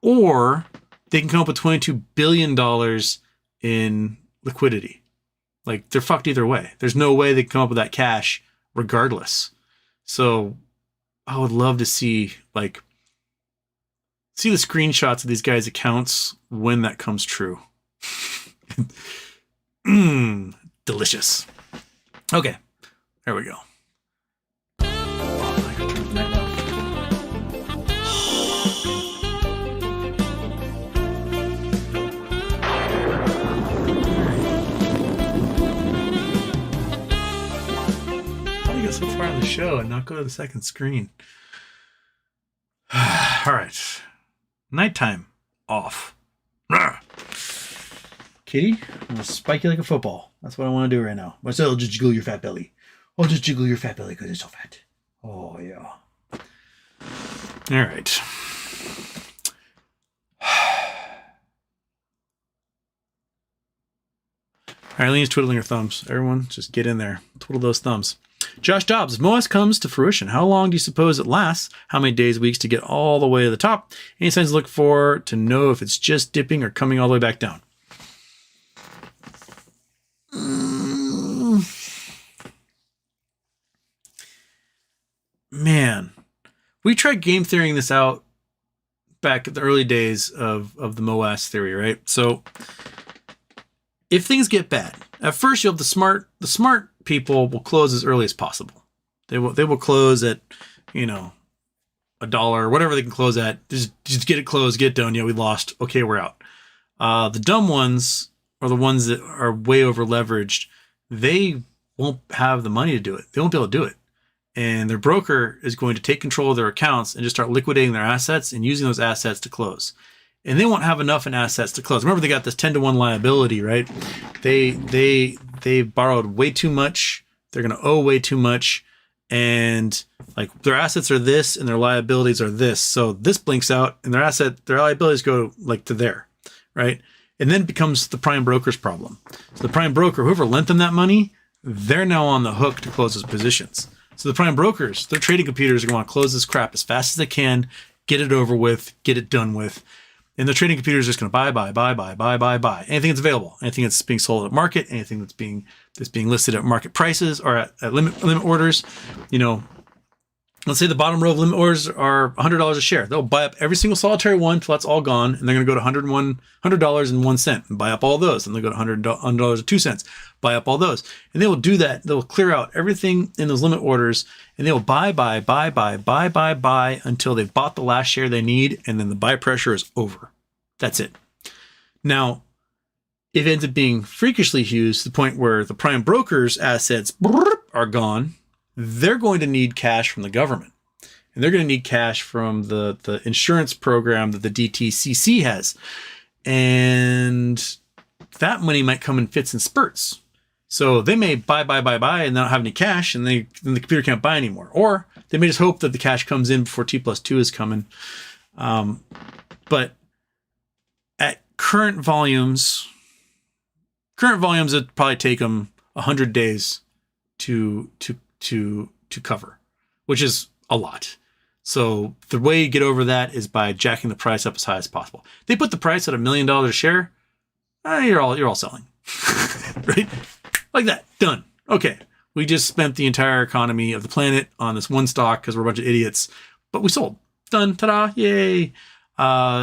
or they can come up with $22 billion in liquidity. Like they're fucked either way. There's no way they can come up with that cash regardless. So I would love to see the screenshots of these guys' accounts when that comes true. Delicious. Okay, there we go. How do you get so far on the show and not go to the second screen? All right. Nighttime off. Kitty, I'm going to spike you like a football. That's what I want to do right now. Marcel, just jiggle your fat belly. Oh, just jiggle your fat belly because it's so fat. Oh, yeah. All right. Eileen's twiddling her thumbs. Everyone, just get in there. Twiddle those thumbs. Josh Dobbs, MOASS comes to fruition. How long do you suppose it lasts? How many days, weeks to get all the way to the top? Any signs to look for to know if it's just dipping or coming all the way back down? Man, we tried game theorying this out back at the early days of the MOASS theory, right? So if things get bad, at first you'll have the smart people will close as early as possible. They will close at, $1, whatever they can close at. Just get it closed, get it done. Yeah, we lost. Okay, we're out. The dumb ones, or the ones that are way over leveraged, they won't have the money to do it. They won't be able to do it. And their broker is going to take control of their accounts and just start liquidating their assets and using those assets to close. And they won't have enough in assets to close. Remember, they got this 10-to-1 liability, right? They borrowed way too much. They're going to owe way too much. And like their assets are this and their liabilities are this. So this blinks out and their liabilities go like to there, right? And then it becomes the prime broker's problem. So the prime broker, whoever lent them that money, they're now on the hook to close those positions. So the prime brokers, their trading computers are going to want to close this crap as fast as they can, get it over with, get it done with. And the trading computers are just going to buy. Anything that's available, anything that's being sold at market, anything that's being listed at market prices or at limit orders. Let's say the bottom row of limit orders are $100 a share. They'll buy up every single solitary one till that's all gone, and they're going to go to $100.01 and buy up all those. And they'll go to $100.02, buy up all those. And they will do that. They'll clear out everything in those limit orders, and they will buy until they've bought the last share they need, and then the buy pressure is over. That's it. Now, if it ends up being freakishly huge to the point where the prime broker's assets are gone, they're going to need cash from the government. And they're going to need cash from the insurance program that the DTCC has. And that money might come in fits and spurts. So they may buy and not have any cash, and then the computer can't buy anymore. Or they may just hope that the cash comes in before T+2 is coming. But at current volumes, it'd probably take them 100 days to cover, which is a lot. So the way you get over that is by jacking the price up as high as possible. They put the price at $1 million a share. You're all selling, right? Like that. Done. Okay. We just spent the entire economy of the planet on this one stock because we're a bunch of idiots, but we sold. Done. Ta-da. Yay.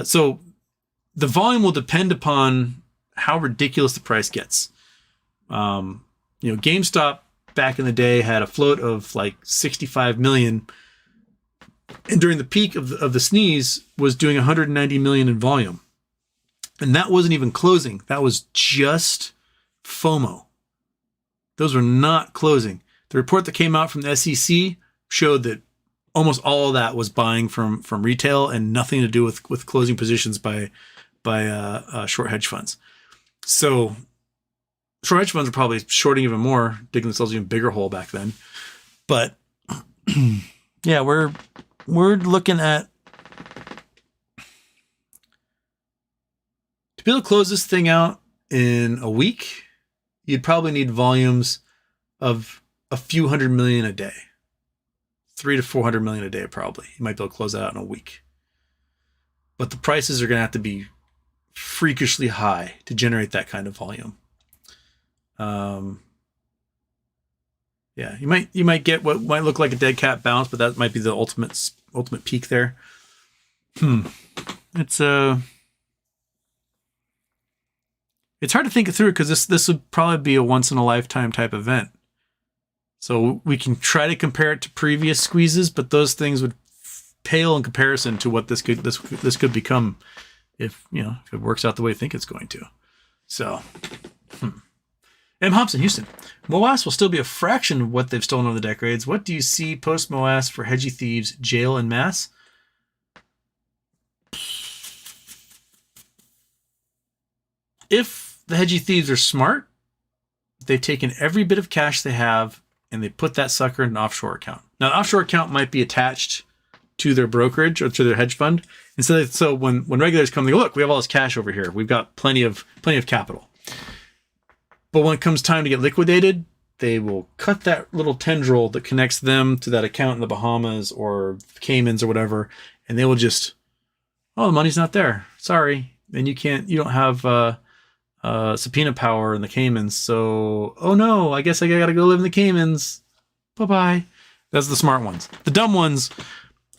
So the volume will depend upon how ridiculous the price gets. GameStop back in the day had a float of like 65 million, and during the peak of the sneeze was doing 190 million in volume, and that wasn't even closing. That was just FOMO. Those were not closing. The report that came out from the SEC showed that almost all of that was buying from retail and nothing to do with closing positions by short hedge funds. So short hedge funds are probably shorting even more, digging themselves an even bigger hole back then. But yeah, we're looking at, to be able to close this thing out in a week, you'd probably need volumes of a few hundred million a day. 300 to 400 million a day, probably. You might be able to close that out in a week. But the prices are going to have to be freakishly high to generate that kind of volume. Yeah, you might get what might look like a dead cat bounce, but that might be the ultimate peak there. It's hard to think it through because this would probably be a once in a lifetime type event. So we can try to compare it to previous squeezes, but those things would pale in comparison to what this could become if it works out the way I think it's going to. So, M. Hobson, Houston. MOASS will still be a fraction of what they've stolen over the decades. What do you see post MOASS for hedgy thieves, jail, and mass? If the hedgy thieves are smart, they've taken every bit of cash they have and they put that sucker in an offshore account. Now, an offshore account might be attached to their brokerage or to their hedge fund. And so when regulators come, they go, look, we have all this cash over here. We've got plenty of capital. But when it comes time to get liquidated, they will cut that little tendril that connects them to that account in the Bahamas or Caymans or whatever. And they will just, oh, the money's not there. Sorry. And you don't have subpoena power in the Caymans. So, oh no, I guess I got to go live in the Caymans. Bye-bye. That's the smart ones. The dumb ones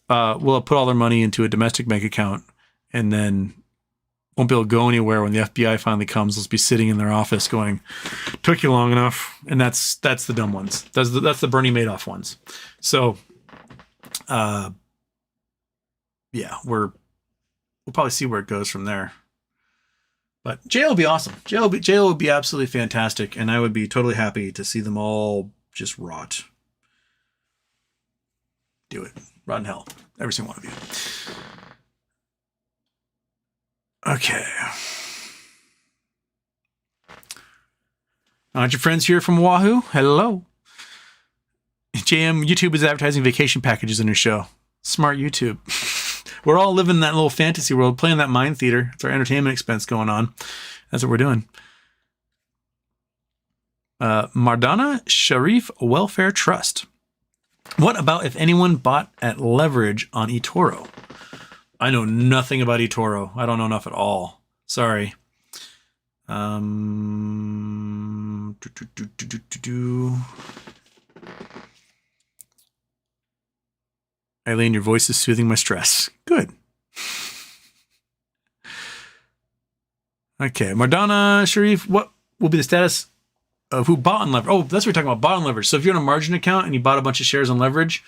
will put all their money into a domestic bank account and then won't be able to go anywhere when the FBI finally comes. They'll be sitting in their office going, took you long enough. And that's the dumb ones. That's the Bernie Madoff ones. So, yeah, we'll probably see where it goes from there. But jail will be awesome. Jail would be absolutely fantastic. And I would be totally happy to see them all just rot. Do it. Rot in hell. Every single one of you. Okay. Aren't your friends here from Wahoo? Hello. JM, YouTube is advertising vacation packages in your show. Smart YouTube. We're all living in that little fantasy world, playing that mind theater. It's our entertainment expense going on. That's what we're doing. Mardana Sharif Welfare Trust. What about if anyone bought at leverage on eToro? I know nothing about eToro. I don't know enough at all. Sorry. Eileen, your voice is soothing my stress. Good. Okay, Mardana Sharif, what will be the status of who bought on leverage? Oh, that's what we're talking about, bought on leverage. So if you're in a margin account and you bought a bunch of shares on leverage,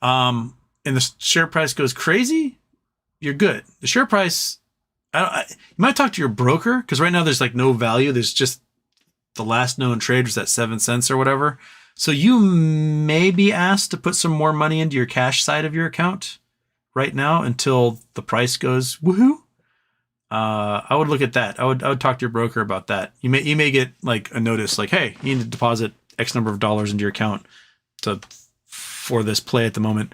and the share price goes crazy, you're good. The share price, you might talk to your broker, because right now there's like no value. There's just the last known trade was at 7 cents or whatever. So you may be asked to put some more money into your cash side of your account right now until the price goes woohoo. I would look at that. I would talk to your broker about that. You may get like a notice like, hey, you need to deposit X number of dollars into your account for this play at the moment.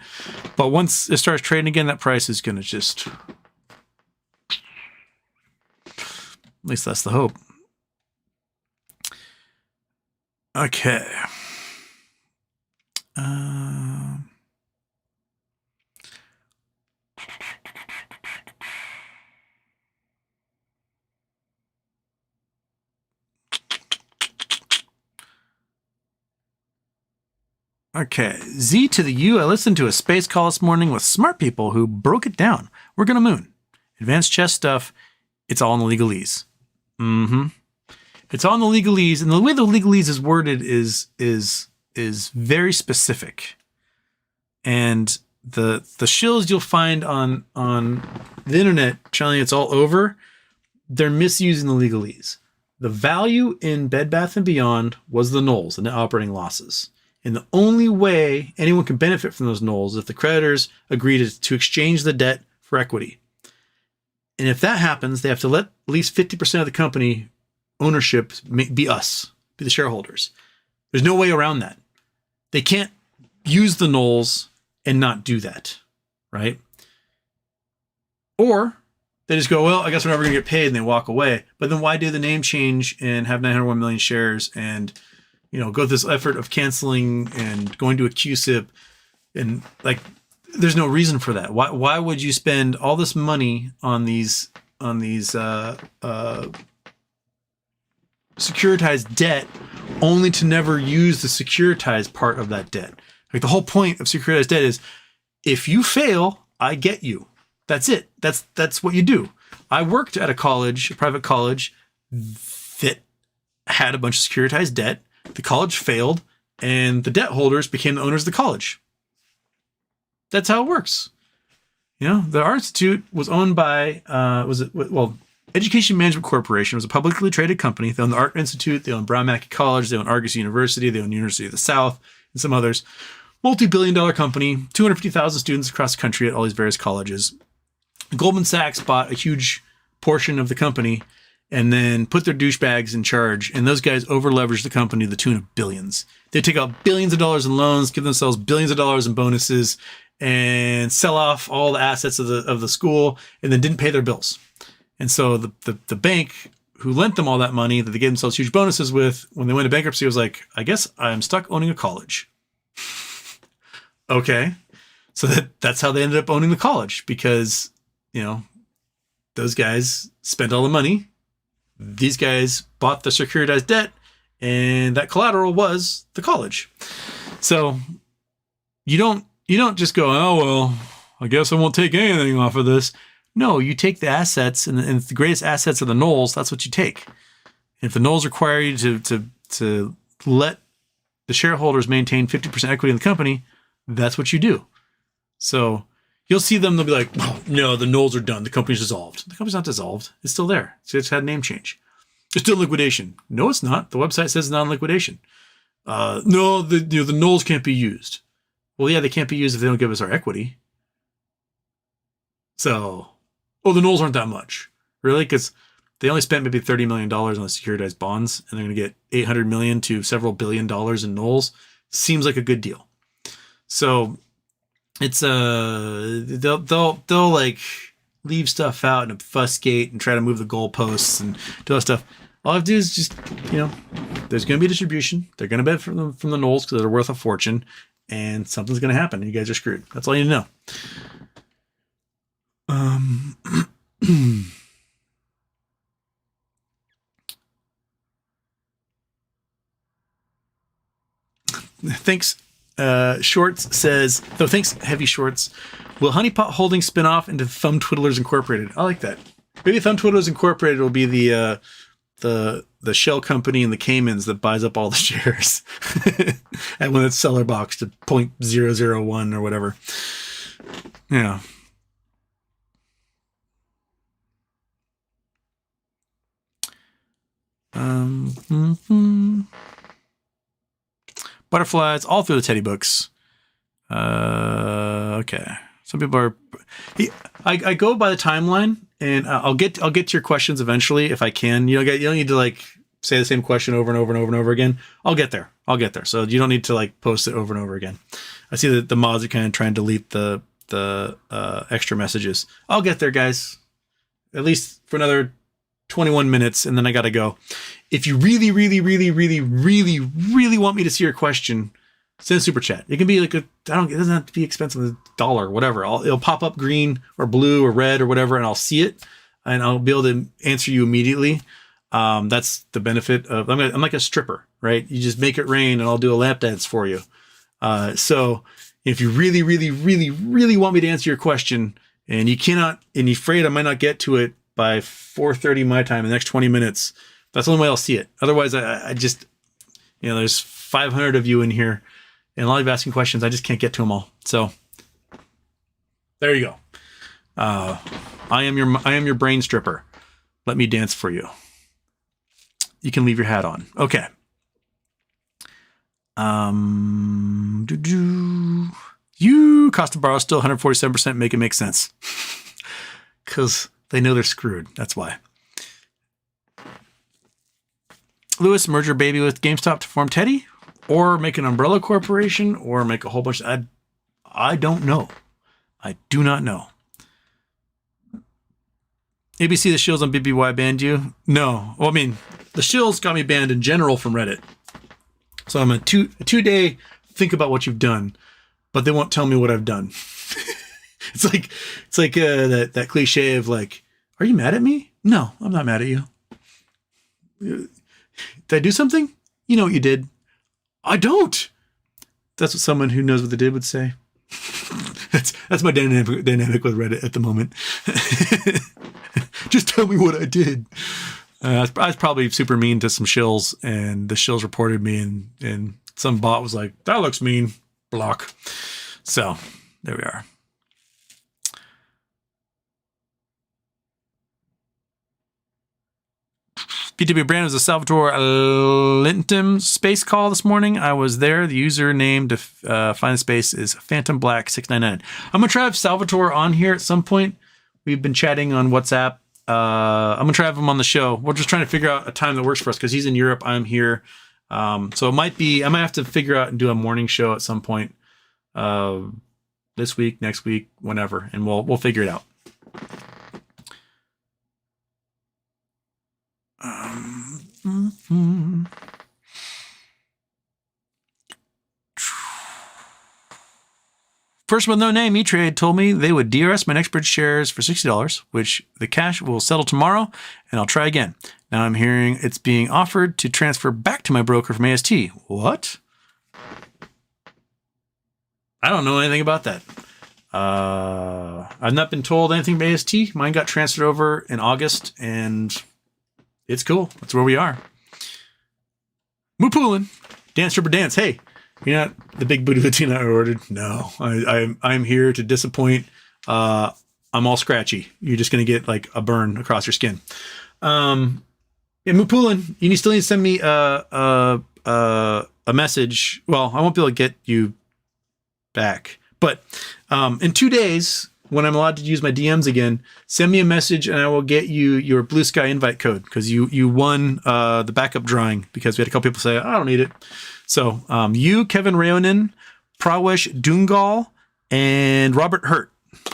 But once it starts trading again, that price is going to just, at least that's the hope. Okay. Okay, Z to the U. I listened to a space call this morning with smart people who broke it down. We're going to moon. Advanced chess stuff, it's all in the legalese. It's all in the legalese, and the way the legalese is worded is very specific. And the shills you'll find on the internet telling it's all over, they're misusing the legalese. The value in Bed Bath & Beyond was the nolles, the net operating losses. And the only way anyone can benefit from those nolles is if the creditors agree to exchange the debt for equity. And if that happens, they have to let at least 50% of the company ownership be us, be the shareholders. There's no way around that. They can't use the nolles and not do that, right? Or they just go, well, I guess we're never going to get paid, and they walk away. But then why do the name change and have 901 million shares and, go through this effort of canceling and going to a CUSIP, and like, there's no reason for that. Why would you spend all this money on these securitized debt only to never use the securitized part of that debt? Like, the whole point of securitized debt is, if you fail, I get you. That's it. That's what you do. I worked at a private college that had a bunch of securitized debt. The college failed, and the debt holders became the owners of the college. That's how it works. The Art Institute was owned by, Education Management Corporation was a publicly traded company. They owned the Art Institute, they owned Brown Mackie College, they owned Argus University, they owned University of the South, and some others. Multi-billion-dollar company, 250,000 students across the country at all these various colleges. Goldman Sachs bought a huge portion of the company and then put their douchebags in charge. And those guys over-leveraged the company to the tune of billions. They take out billions of dollars in loans, give themselves billions of dollars in bonuses, and sell off all the assets of the school, and then didn't pay their bills. And so the bank who lent them all that money that they gave themselves huge bonuses with, when they went to bankruptcy, was like, I guess I'm stuck owning a college. Okay. So that's how they ended up owning the college, because, those guys spent all the money. These guys bought the securitized debt, and that collateral was the college. So you don't just go, oh, well, I guess I won't take anything off of this. No, you take the assets, and the greatest assets are the nolles. That's what you take. And if the nolles require you to let the shareholders maintain 50% equity in the company, that's what you do. So you'll see them, they'll be like, oh, no, the nolles are done. The company's dissolved. The company's not dissolved. It's still there. It's just had a name change. It's still liquidation. No, it's not. The website says it's non-liquidation. No, the nolles can't be used. Well, yeah, they can't be used if they don't give us our equity. So, the nolles aren't that much. Really? Because they only spent maybe $30 million on the securitized bonds, and they're going to get $800 million to several $billion in nolles. Seems like a good deal. So it's they'll like leave stuff out and obfuscate and try to move the goalposts and do all that stuff. All I have to do is just, there's going to be a distribution. They're going to bet from the nolles because they're worth a fortune, and something's going to happen. And you guys are screwed. That's all you need to know. Thanks. Shorts says, thanks, Heavy Shorts. Will Honeypot Holdings spin off into Thumb Twiddlers Incorporated? I like that. Maybe Thumb Twiddlers Incorporated will be the shell company in the Caymans that buys up all the shares. And when it's seller box to 0.001 or whatever. Yeah. Butterflies all through the Teddy books. Okay. Some people are. I go by the timeline, and I'll get to your questions eventually if I can. You don't need to like say the same question over and over and over and over again. I'll get there. So you don't need to like post it over and over again. I see that the mods are kind of trying to delete the extra messages. I'll get there, guys. At least for another 21 minutes, and then I gotta go. If you really, really, really, really, really, really want me to see your question, send a super chat. It can be like it doesn't have to be expensive, $1 or whatever. It'll pop up green or blue or red or whatever, and I'll see it, and I'll be able to answer you immediately. That's the benefit of, I'm like a stripper, right? You just make it rain, and I'll do a lap dance for you. So if you really, really, really, really want me to answer your question, and you cannot, and you're afraid I might not get to it by 4:30 my time in the next 20 minutes, that's the only way I'll see it. Otherwise, I just, there's 500 of you in here, and a lot of you asking questions. I just can't get to them all. So there you go. I am your brain stripper. Let me dance for you. You can leave your hat on. Okay. You cost of borrow still 147%. Make it make sense. Because they know they're screwed. That's why. Lewis, merge your baby with GameStop to form Teddy, or make an umbrella corporation, or make a whole bunch. I don't know. I do not know. ABC, the Shills on BBBY banned you? No. Well, I mean, the Shills got me banned in general from Reddit. So I'm a two-day think about what you've done, but they won't tell me what I've done. It's like that cliche of like, are you mad at me? No, I'm not mad at you. Did I do something? You know what you did. I don't. That's what someone who knows what they did would say. That's my dynamic with Reddit at the moment. Just tell me what I did. I was probably super mean to some shills, and the shills reported me, and some bot was like, that looks mean. Block. So there we are. PW Brand was a Salvatore Linton space call this morning. I was there. The username to find the space is Phantom Black 699. I'm going to try to have Salvatore on here at some point. We've been chatting on WhatsApp. I'm going to try to have him on the show. We're just trying to figure out a time that works for us because he's in Europe. I'm here. So it might be, I might have to figure out and do a morning show at some point this week, next week, whenever, and we'll figure it out. Person with no name, E-Trade, told me they would DRS my NextBridge shares for $60, which the cash will settle tomorrow, and I'll try again. Now I'm hearing it's being offered to transfer back to my broker from AST. What? I don't know anything about that. I've not been told anything about AST. Mine got transferred over in August, and it's cool. That's where we are. Moopulin. Dance Stripper Dance. Hey, you're not the big booty Latina I ordered. No, I'm here to disappoint. I'm all scratchy. You're just going to get like a burn across your skin. Yeah, Moopulin, you still need to send me a message. Well, I won't be able to get you back, but in 2 days, when I'm allowed to use my DMs again, send me a message and I will get you your Blue Sky invite code because you won the backup drawing because we had a couple people say, I don't need it. So you, Kevin Rayonen, Prawesh Dungal, and Robert Hurt.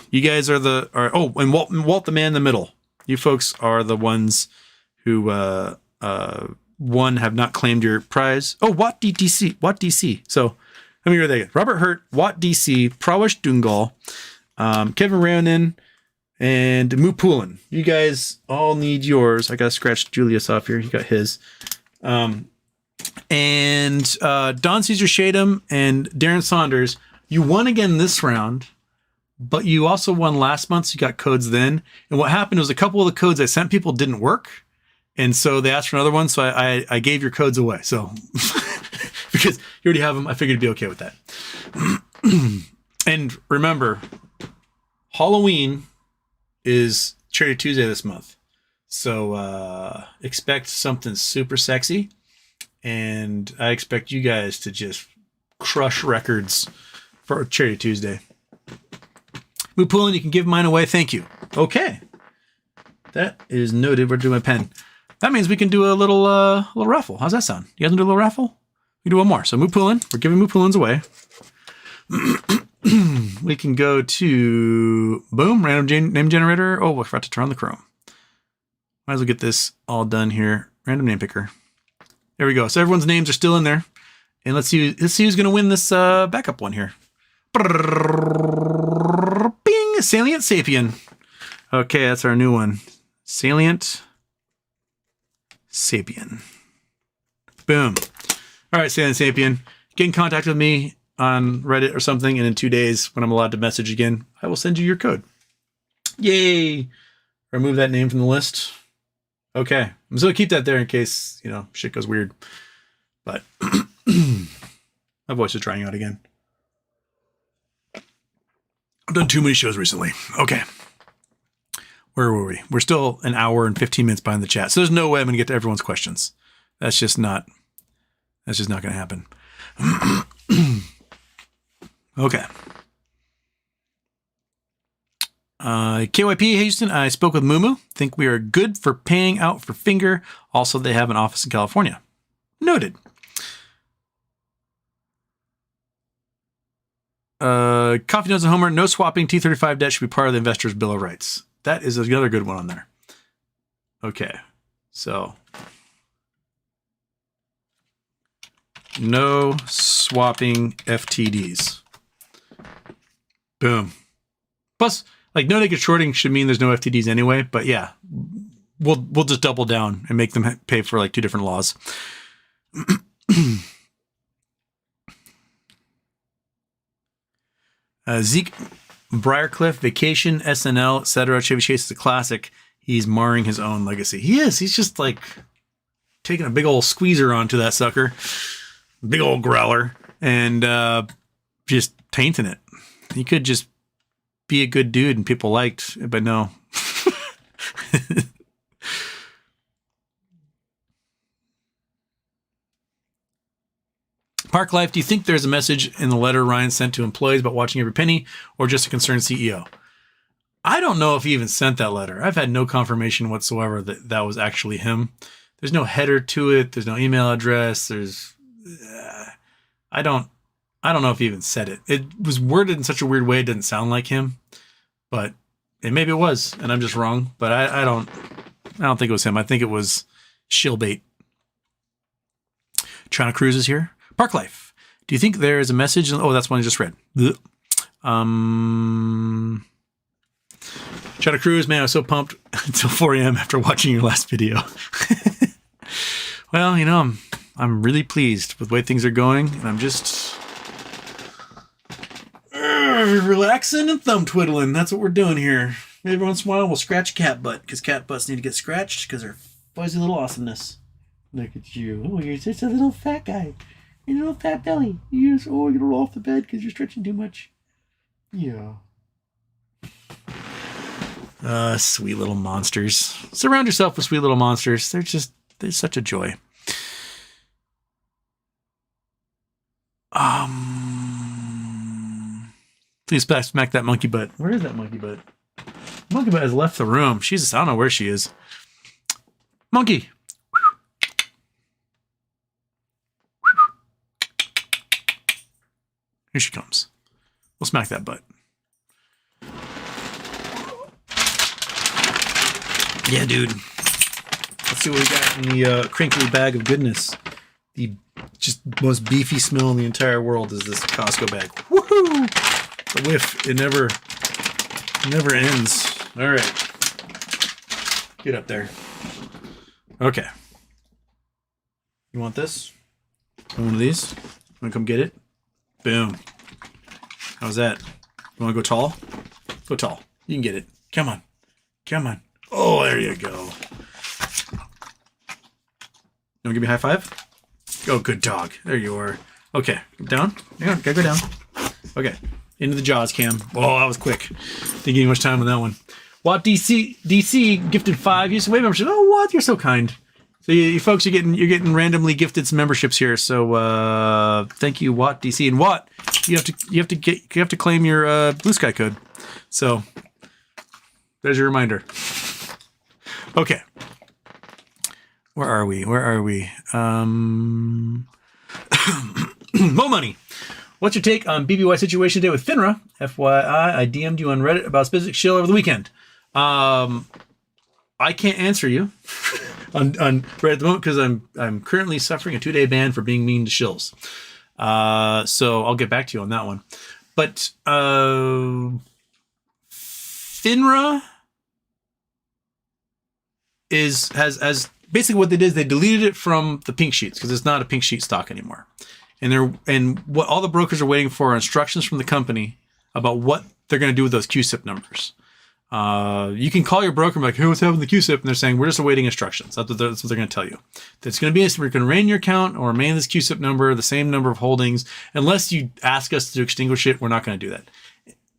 You guys are and Walt the man in the middle. You folks are the ones who one have not claimed your prize. Oh, Watt DC. So let me read that again. Robert Hurt, Watt DC, Prawesh Dungal, Kevin Rayonen, and Moopulin. You guys all need yours. I got to scratch Julius off here. He got his. And Don Caesar Shadem and Darren Saunders, you won again this round, but you also won last month, so you got codes then. And what happened was a couple of the codes I sent people didn't work, and so they asked for another one, so I gave your codes away. So because you already have them, I figured it'd be okay with that. And remember, Halloween is Charity Tuesday this month, so expect something super sexy. And I expect you guys to just crush records for Charity Tuesday. Moopulin, you can give mine away. Thank you. Okay. That is noted. We're doing my pen. That means we can do a little raffle. How's that sound? You guys want to do a little raffle? We do one more. So Moopulin, we're giving Moopulins away. We can go to, boom, random name generator. Oh, I forgot to turn on the Chrome. Might as well get this all done here. Random name picker. There we go. So everyone's names are still in there. And let's see who's going to win this backup one here. Bing! Salient Sapien. Okay, that's our new one. Salient Sapien. Boom. All right, Salient Sapien. Get in contact with me on Reddit or something, and in 2 days, when I'm allowed to message again, I will send you your code. Yay! Remove that name from the list. Okay, I'm just gonna keep that there in case, shit goes weird. But my voice is trying out again. I've done too many shows recently. Okay. Where were we? We're still an hour and 15 minutes behind the chat. So there's no way I'm gonna get to everyone's questions. That's just not gonna happen. Okay. KYP Houston, I spoke with Mumu. Think we are good for paying out for Finger. Also, they have an office in California. Noted. Coffee Notes and Homer, no swapping T35 debt should be part of the investor's bill of rights. That is another good one on there. Okay, so no swapping FTDs. Boom. Plus, like no naked shorting should mean there's no FTDs anyway, but yeah, we'll just double down and make them pay for like two different laws. Zeke Briarcliff, Vacation, SNL, etc. Chevy Chase is a classic. He's marring his own legacy. He is. He's just like taking a big old squeezer onto that sucker, big old growler, and just tainting it. He could just be a good dude and people liked, but no. Park Life, do you think there's a message in the letter Ryan sent to employees about watching every penny, or just a concerned CEO? I don't know if he even sent that letter. I've had no confirmation whatsoever that that was actually him. There's no header to it. There's no email address. There's, I don't know if he even said it. It was worded in such a weird way. It didn't sound like him, but maybe it was, and I'm just wrong. But I don't think it was him. I think it was shillbait. China Cruz is here. Park Life, do you think there is a message? Oh, that's one I just read. China Cruz, man, I was so pumped until 4 a.m. after watching your last video. Well, you know, I'm really pleased with the way things are going, and I'm just relaxing and thumb twiddling. That's what we're doing here. Every once in a while, we'll scratch a cat butt, because cat butts need to get scratched because they're fuzzy little awesomeness. Look at you. Oh, you're just a little fat guy. You're a little fat belly. You're going to roll off the bed because you're stretching too much. Yeah. Sweet little monsters. Surround yourself with sweet little monsters. They're such a joy. Please smack that monkey butt. Where is that monkey butt? Monkey butt has left the room. I don't know where she is. Monkey. Here she comes. We'll smack that butt. Yeah, dude. Let's see what we got in the crinkly bag of goodness. The just most beefy smell in the entire world is this Costco bag. Woohoo! The whiff. It never ends. All right. Get up there. Okay. You want this? One of these? Want to come get it? Boom. How's that? You want to go tall? Go tall. You can get it. Come on. Come on. Oh, there you go. You want to give me a high five? Oh, good dog. There you are. Okay. Down. Hang on. Gotta go down. Okay. Into the jaws cam. Oh, that was quick. Didn't give you much time on that one. Watt DC gifted 5 use of wave membership. Oh, Watt, you're so kind. So you folks are getting randomly gifted some memberships here. So thank you, Watt DC. And Watt, you have to claim your Blue Sky code. So there's your reminder. Okay. Where are we? Mo Money. What's your take on BBY situation today with FINRA? FYI, I DM'd you on Reddit about specific shill over the weekend. I can't answer you on Reddit at the moment because I'm currently suffering a 2-day ban for being mean to shills. So I'll get back to you on that one. But FINRA has basically what they did is they deleted it from the pink sheets because it's not a pink sheet stock anymore. And what all the brokers are waiting for are instructions from the company about what they're going to do with those CUSIP numbers. You can call your broker and be like, hey, what's happening to the CUSIP? And they're saying, we're just awaiting instructions. That's what they're going to tell you. That's going to be, we're going to remain your account or remain this CUSIP number, the same number of holdings. Unless you ask us to extinguish it, we're not going to do that.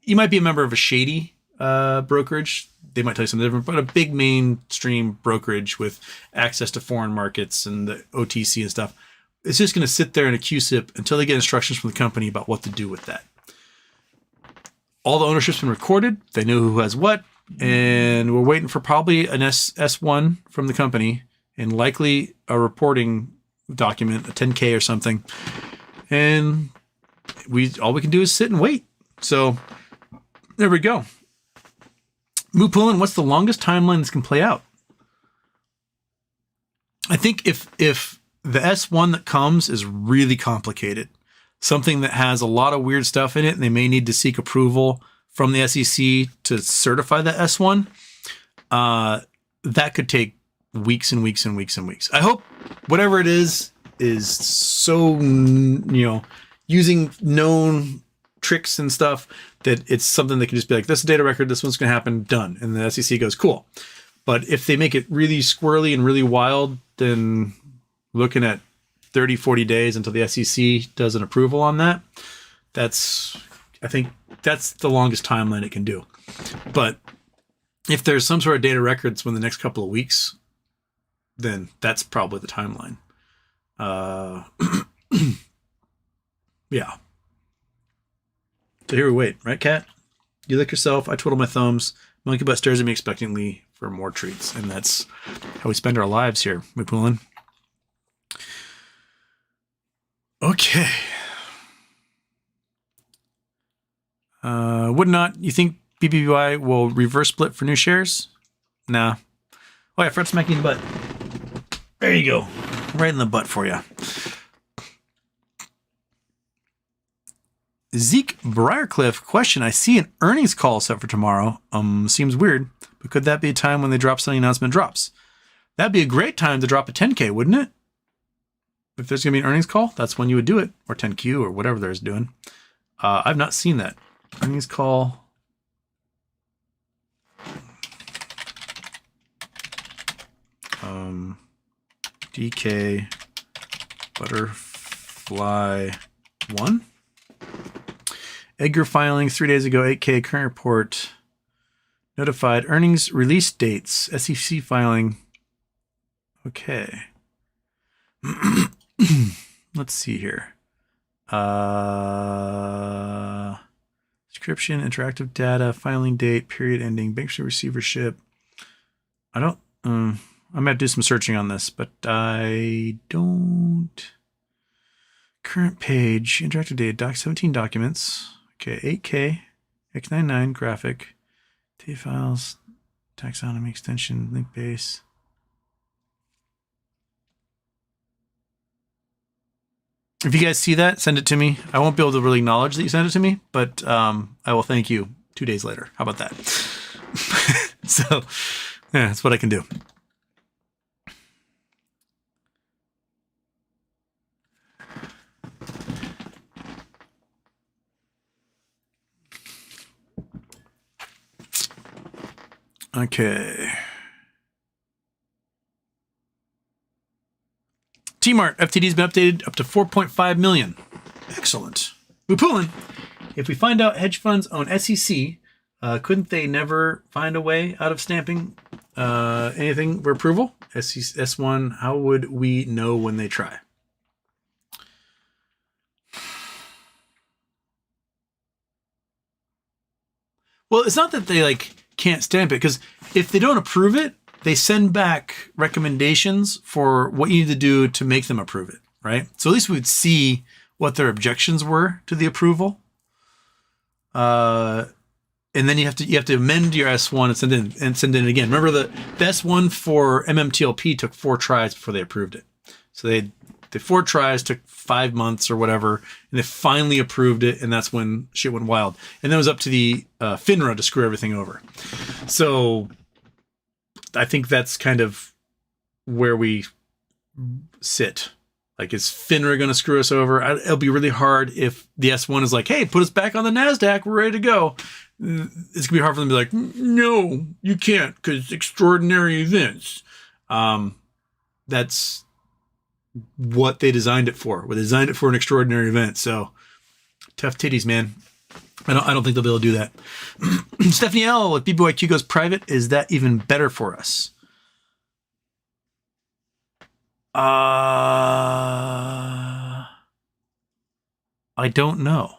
You might be a member of a shady brokerage. They might tell you something different, but a big mainstream brokerage with access to foreign markets and the OTC and stuff. It's just going to sit there in a CUSIP until they get instructions from the company about what to do with that. All the ownership's been recorded. They know who has what. And we're waiting for probably an S1 from the company and likely a reporting document, a 10K or something. And all we can do is sit and wait. So there we go. Moo Poolin, what's the longest timeline this can play out? I think if the S1 that comes is really complicated, something that has a lot of weird stuff in it, and they may need to seek approval from the SEC to certify that S1, that could take weeks and weeks and weeks and weeks. I hope whatever it is so, using known tricks and stuff that it's something that can just be like, this is a data record, this one's going to happen, done. And the SEC goes, cool. But if they make it really squirrely and really wild, then looking at 30, 40 days until the SEC does an approval on that, I think that's the longest timeline it can do. But if there's some sort of data records within the next couple of weeks, then that's probably the timeline. Yeah. So here we wait, right, Kat? You lick yourself, I twiddle my thumbs, monkey butt stares at me expectantly for more treats. And that's how we spend our lives here, Mupulin. Okay. Would not, you think BBBY will reverse split for new shares? Nah. Oh yeah, front smacking the butt. There you go. Right in the butt for you. Zeke Briarcliff, question. I see an earnings call set for tomorrow. Seems weird, but could that be a time when they drop something announcement drops? That'd be a great time to drop a 10K, wouldn't it? If there's going to be an earnings call, that's when you would do it. Or 10Q or whatever there's doing. I've not seen that. Earnings call. DK Butterfly 1. Edgar filing 3 days ago, 8K current report. Notified earnings release dates, SEC filing. Okay. Let's see here. Description, interactive data, filing date, period ending, bankruptcy receivership. I might do some searching on this, but I don't. Current page, interactive data, 17 documents. Okay, 8K, X99 graphic, data files, taxonomy extension, link base. If you guys see that, send it to me. I won't be able to really acknowledge that you sent it to me, but I will thank you 2 days later. How about that? So, yeah, that's what I can do. Okay. T-Mart, FTD's been updated up to 4.5 million. Excellent. Mupulin, if we find out hedge funds own SEC, couldn't they never find a way out of stamping anything for approval? S1, how would we know when they try? Well, it's not that they can't stamp it, because if they don't approve it, they send back recommendations for what you need to do to make them approve it, right? So at least we would see what their objections were to the approval. And then you have to amend your S1 and send in again. Remember the S1 for MMTLP took 4 tries before they approved it. So they 4 tries, took 5 months or whatever, and they finally approved it, and that's when shit went wild. And then it was up to the FINRA to screw everything over. So I think that's kind of where we sit. Is FINRA going to screw us over? It'll be really hard if the S1 is like, hey, put us back on the NASDAQ. We're ready to go. It's going to be hard for them to be like, no, you can't, because extraordinary events. That's what they designed it for. They designed it for an extraordinary event. So tough titties, man. I don't think they'll be able to do that. Stephanie L. If BBYQ goes private, is that even better for us? I don't know.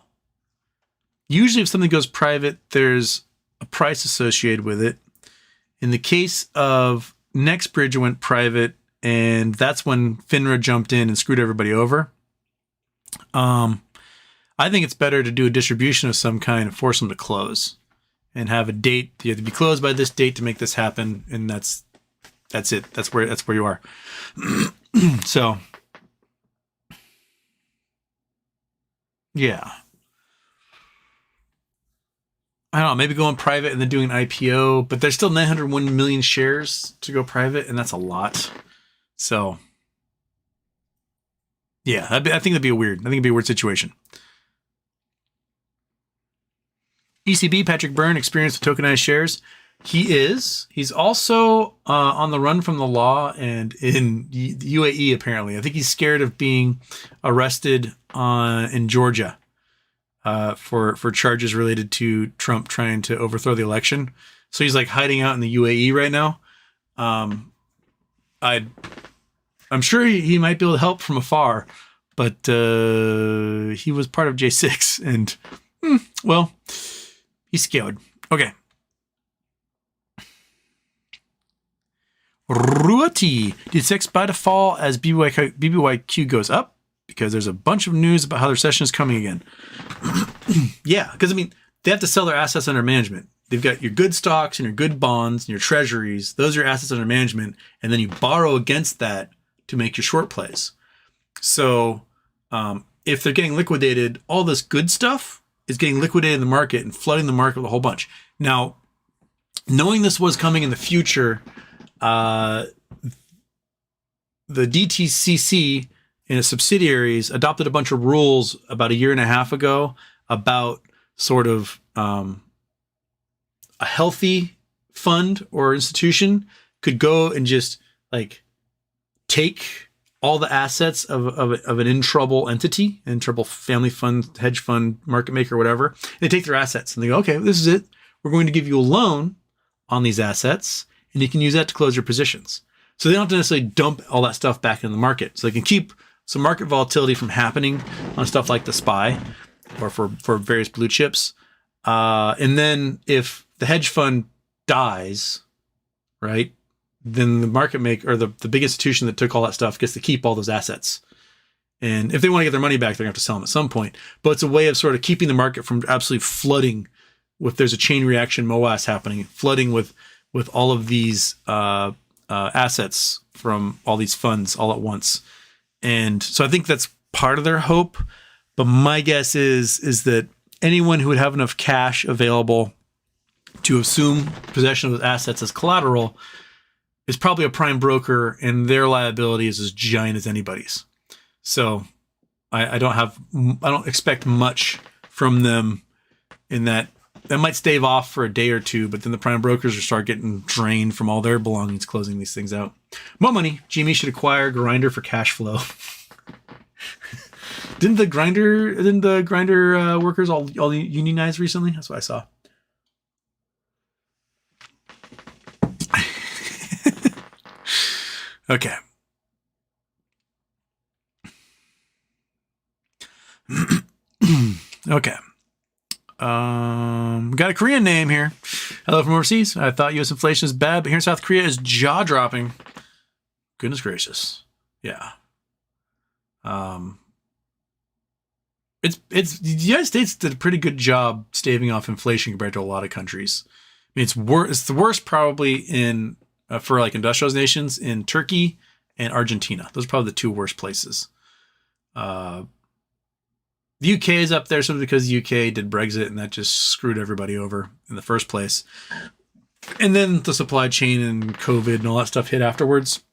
Usually if something goes private, there's a price associated with it. In the case of NextBridge, it went private, and that's when FINRA jumped in and screwed everybody over. I think it's better to do a distribution of some kind and force them to close and have a date. You have to be closed by this date to make this happen. And that's it. That's where you are. So yeah. I don't know, maybe going private and then doing an IPO, but there's still 901 million shares to go private, and that's a lot. So, yeah, I think it'd be a weird situation. ECB, Patrick Byrne, experienced with tokenized shares. He's also on the run from the law and in UAE, apparently. I think he's scared of being arrested in Georgia. For charges related to Trump trying to overthrow the election. So he's like hiding out in the UAE right now. I'm sure he might be able to help from afar, but he was part of J6 and, well, he's scared. Okay. Ruati. Did sex by default as BBYQ goes up? Because there's a bunch of news about how their recession is coming again. Yeah, because I mean, they have to sell their assets under management. They've got your good stocks and your good bonds and your treasuries. Those are your assets under management. And then you borrow against that to make your short plays. So if they're getting liquidated, all this good stuff is getting liquidated in the market and flooding the market with a whole bunch. Now, knowing this was coming in the future, the DTCC and its subsidiaries adopted a bunch of rules about a year and a half ago about sort of a healthy fund or institution could go and just like take all the assets of an in trouble entity, in trouble family fund, hedge fund, market maker, whatever. They take their assets and they go, okay, this is it. We're going to give you a loan on these assets and you can use that to close your positions. So they don't have to necessarily dump all that stuff back in the market. So they can keep some market volatility from happening on stuff like the SPY or for various blue chips. And then if the hedge fund dies, right, then the market maker or the big institution that took all that stuff gets to keep all those assets. And if they want to get their money back, they're going to have to sell them at some point. But it's a way of sort of keeping the market from absolutely flooding with, there's a chain reaction MOASS happening, flooding with all of these assets from all these funds all at once. And so I think that's part of their hope. But my guess is that anyone who would have enough cash available to assume possession of those assets as collateral is probably a prime broker, and their liability is as giant as anybody's. So I don't expect much from them in that. That might stave off for a day or two, but then the prime brokers will start getting drained from all their belongings, closing these things out. More money. GME should acquire Grinder for cash flow. Didn't the grinder workers all unionize recently? That's what I saw. Okay. Okay. Got a Korean name here. Hello from overseas. I thought U.S. inflation is bad, but here in South Korea is jaw-dropping. Goodness gracious. Yeah. It's the United States did a pretty good job staving off inflation compared to a lot of countries. I mean, it's the worst probably in for like industrialized nations in Turkey and Argentina. Those are probably the two worst places. The UK is up there simply because the UK did Brexit and that just screwed everybody over in the first place. And then the supply chain and COVID and all that stuff hit afterwards.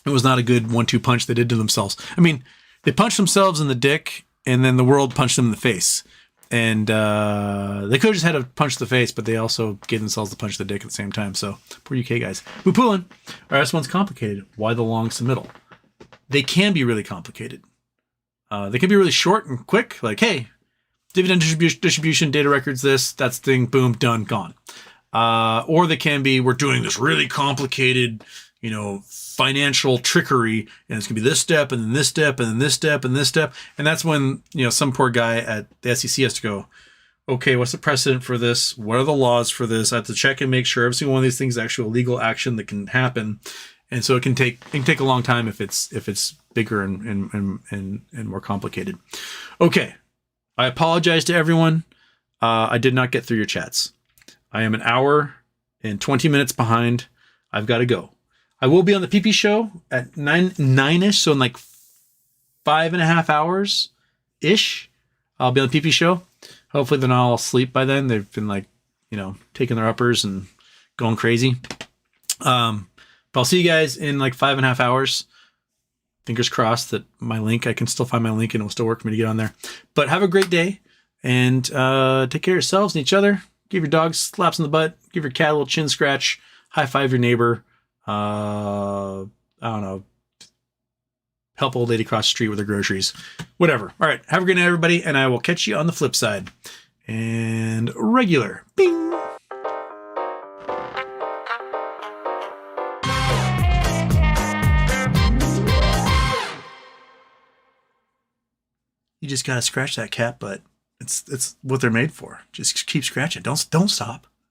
It was not a good 1-2 punch they did to themselves. I mean, they punched themselves in the dick and then the world punched them in the face. And they could have just had a punch to the face, but they also gave themselves the punch to the dick at the same time. So poor UK guys. We're pulling. All right, this one's complicated. Why the long submittal? They can be really complicated. They can be really short and quick, like, hey, dividend distribution, data records, that's the thing, boom, done, gone. Or they can be, we're doing this really complicated, financial trickery, and it's going to be this step, and then this step, and then this step, and this step. And that's when, some poor guy at the SEC has to go, okay, what's the precedent for this? What are the laws for this? I have to check and make sure every single one of these things is actually a legal action that can happen. And so it can take a long time if it's bigger and more complicated. Okay, I apologize to everyone. I did not get through your chats. I am an hour and 20 minutes behind. I've got to go. I will be on the PP show at 9-ish, so in like 5.5 hours ish. I'll be on the PP show. Hopefully they're not all asleep by then. They've been like, taking their uppers and going crazy. But I'll see you guys in like 5.5 hours. Fingers crossed that I can still find my link and it will still work for me to get on there. But have a great day and take care of yourselves and each other. Give your dogs slaps in the butt. Give your cat a little chin scratch. High five your neighbor. I don't know. Help old lady cross the street with her groceries. Whatever. All right. Have a great night, everybody. And I will catch you on the flip side. And regular. Bing. You just gotta scratch that cat butt. It's what they're made for. Just keep scratching. Don't stop.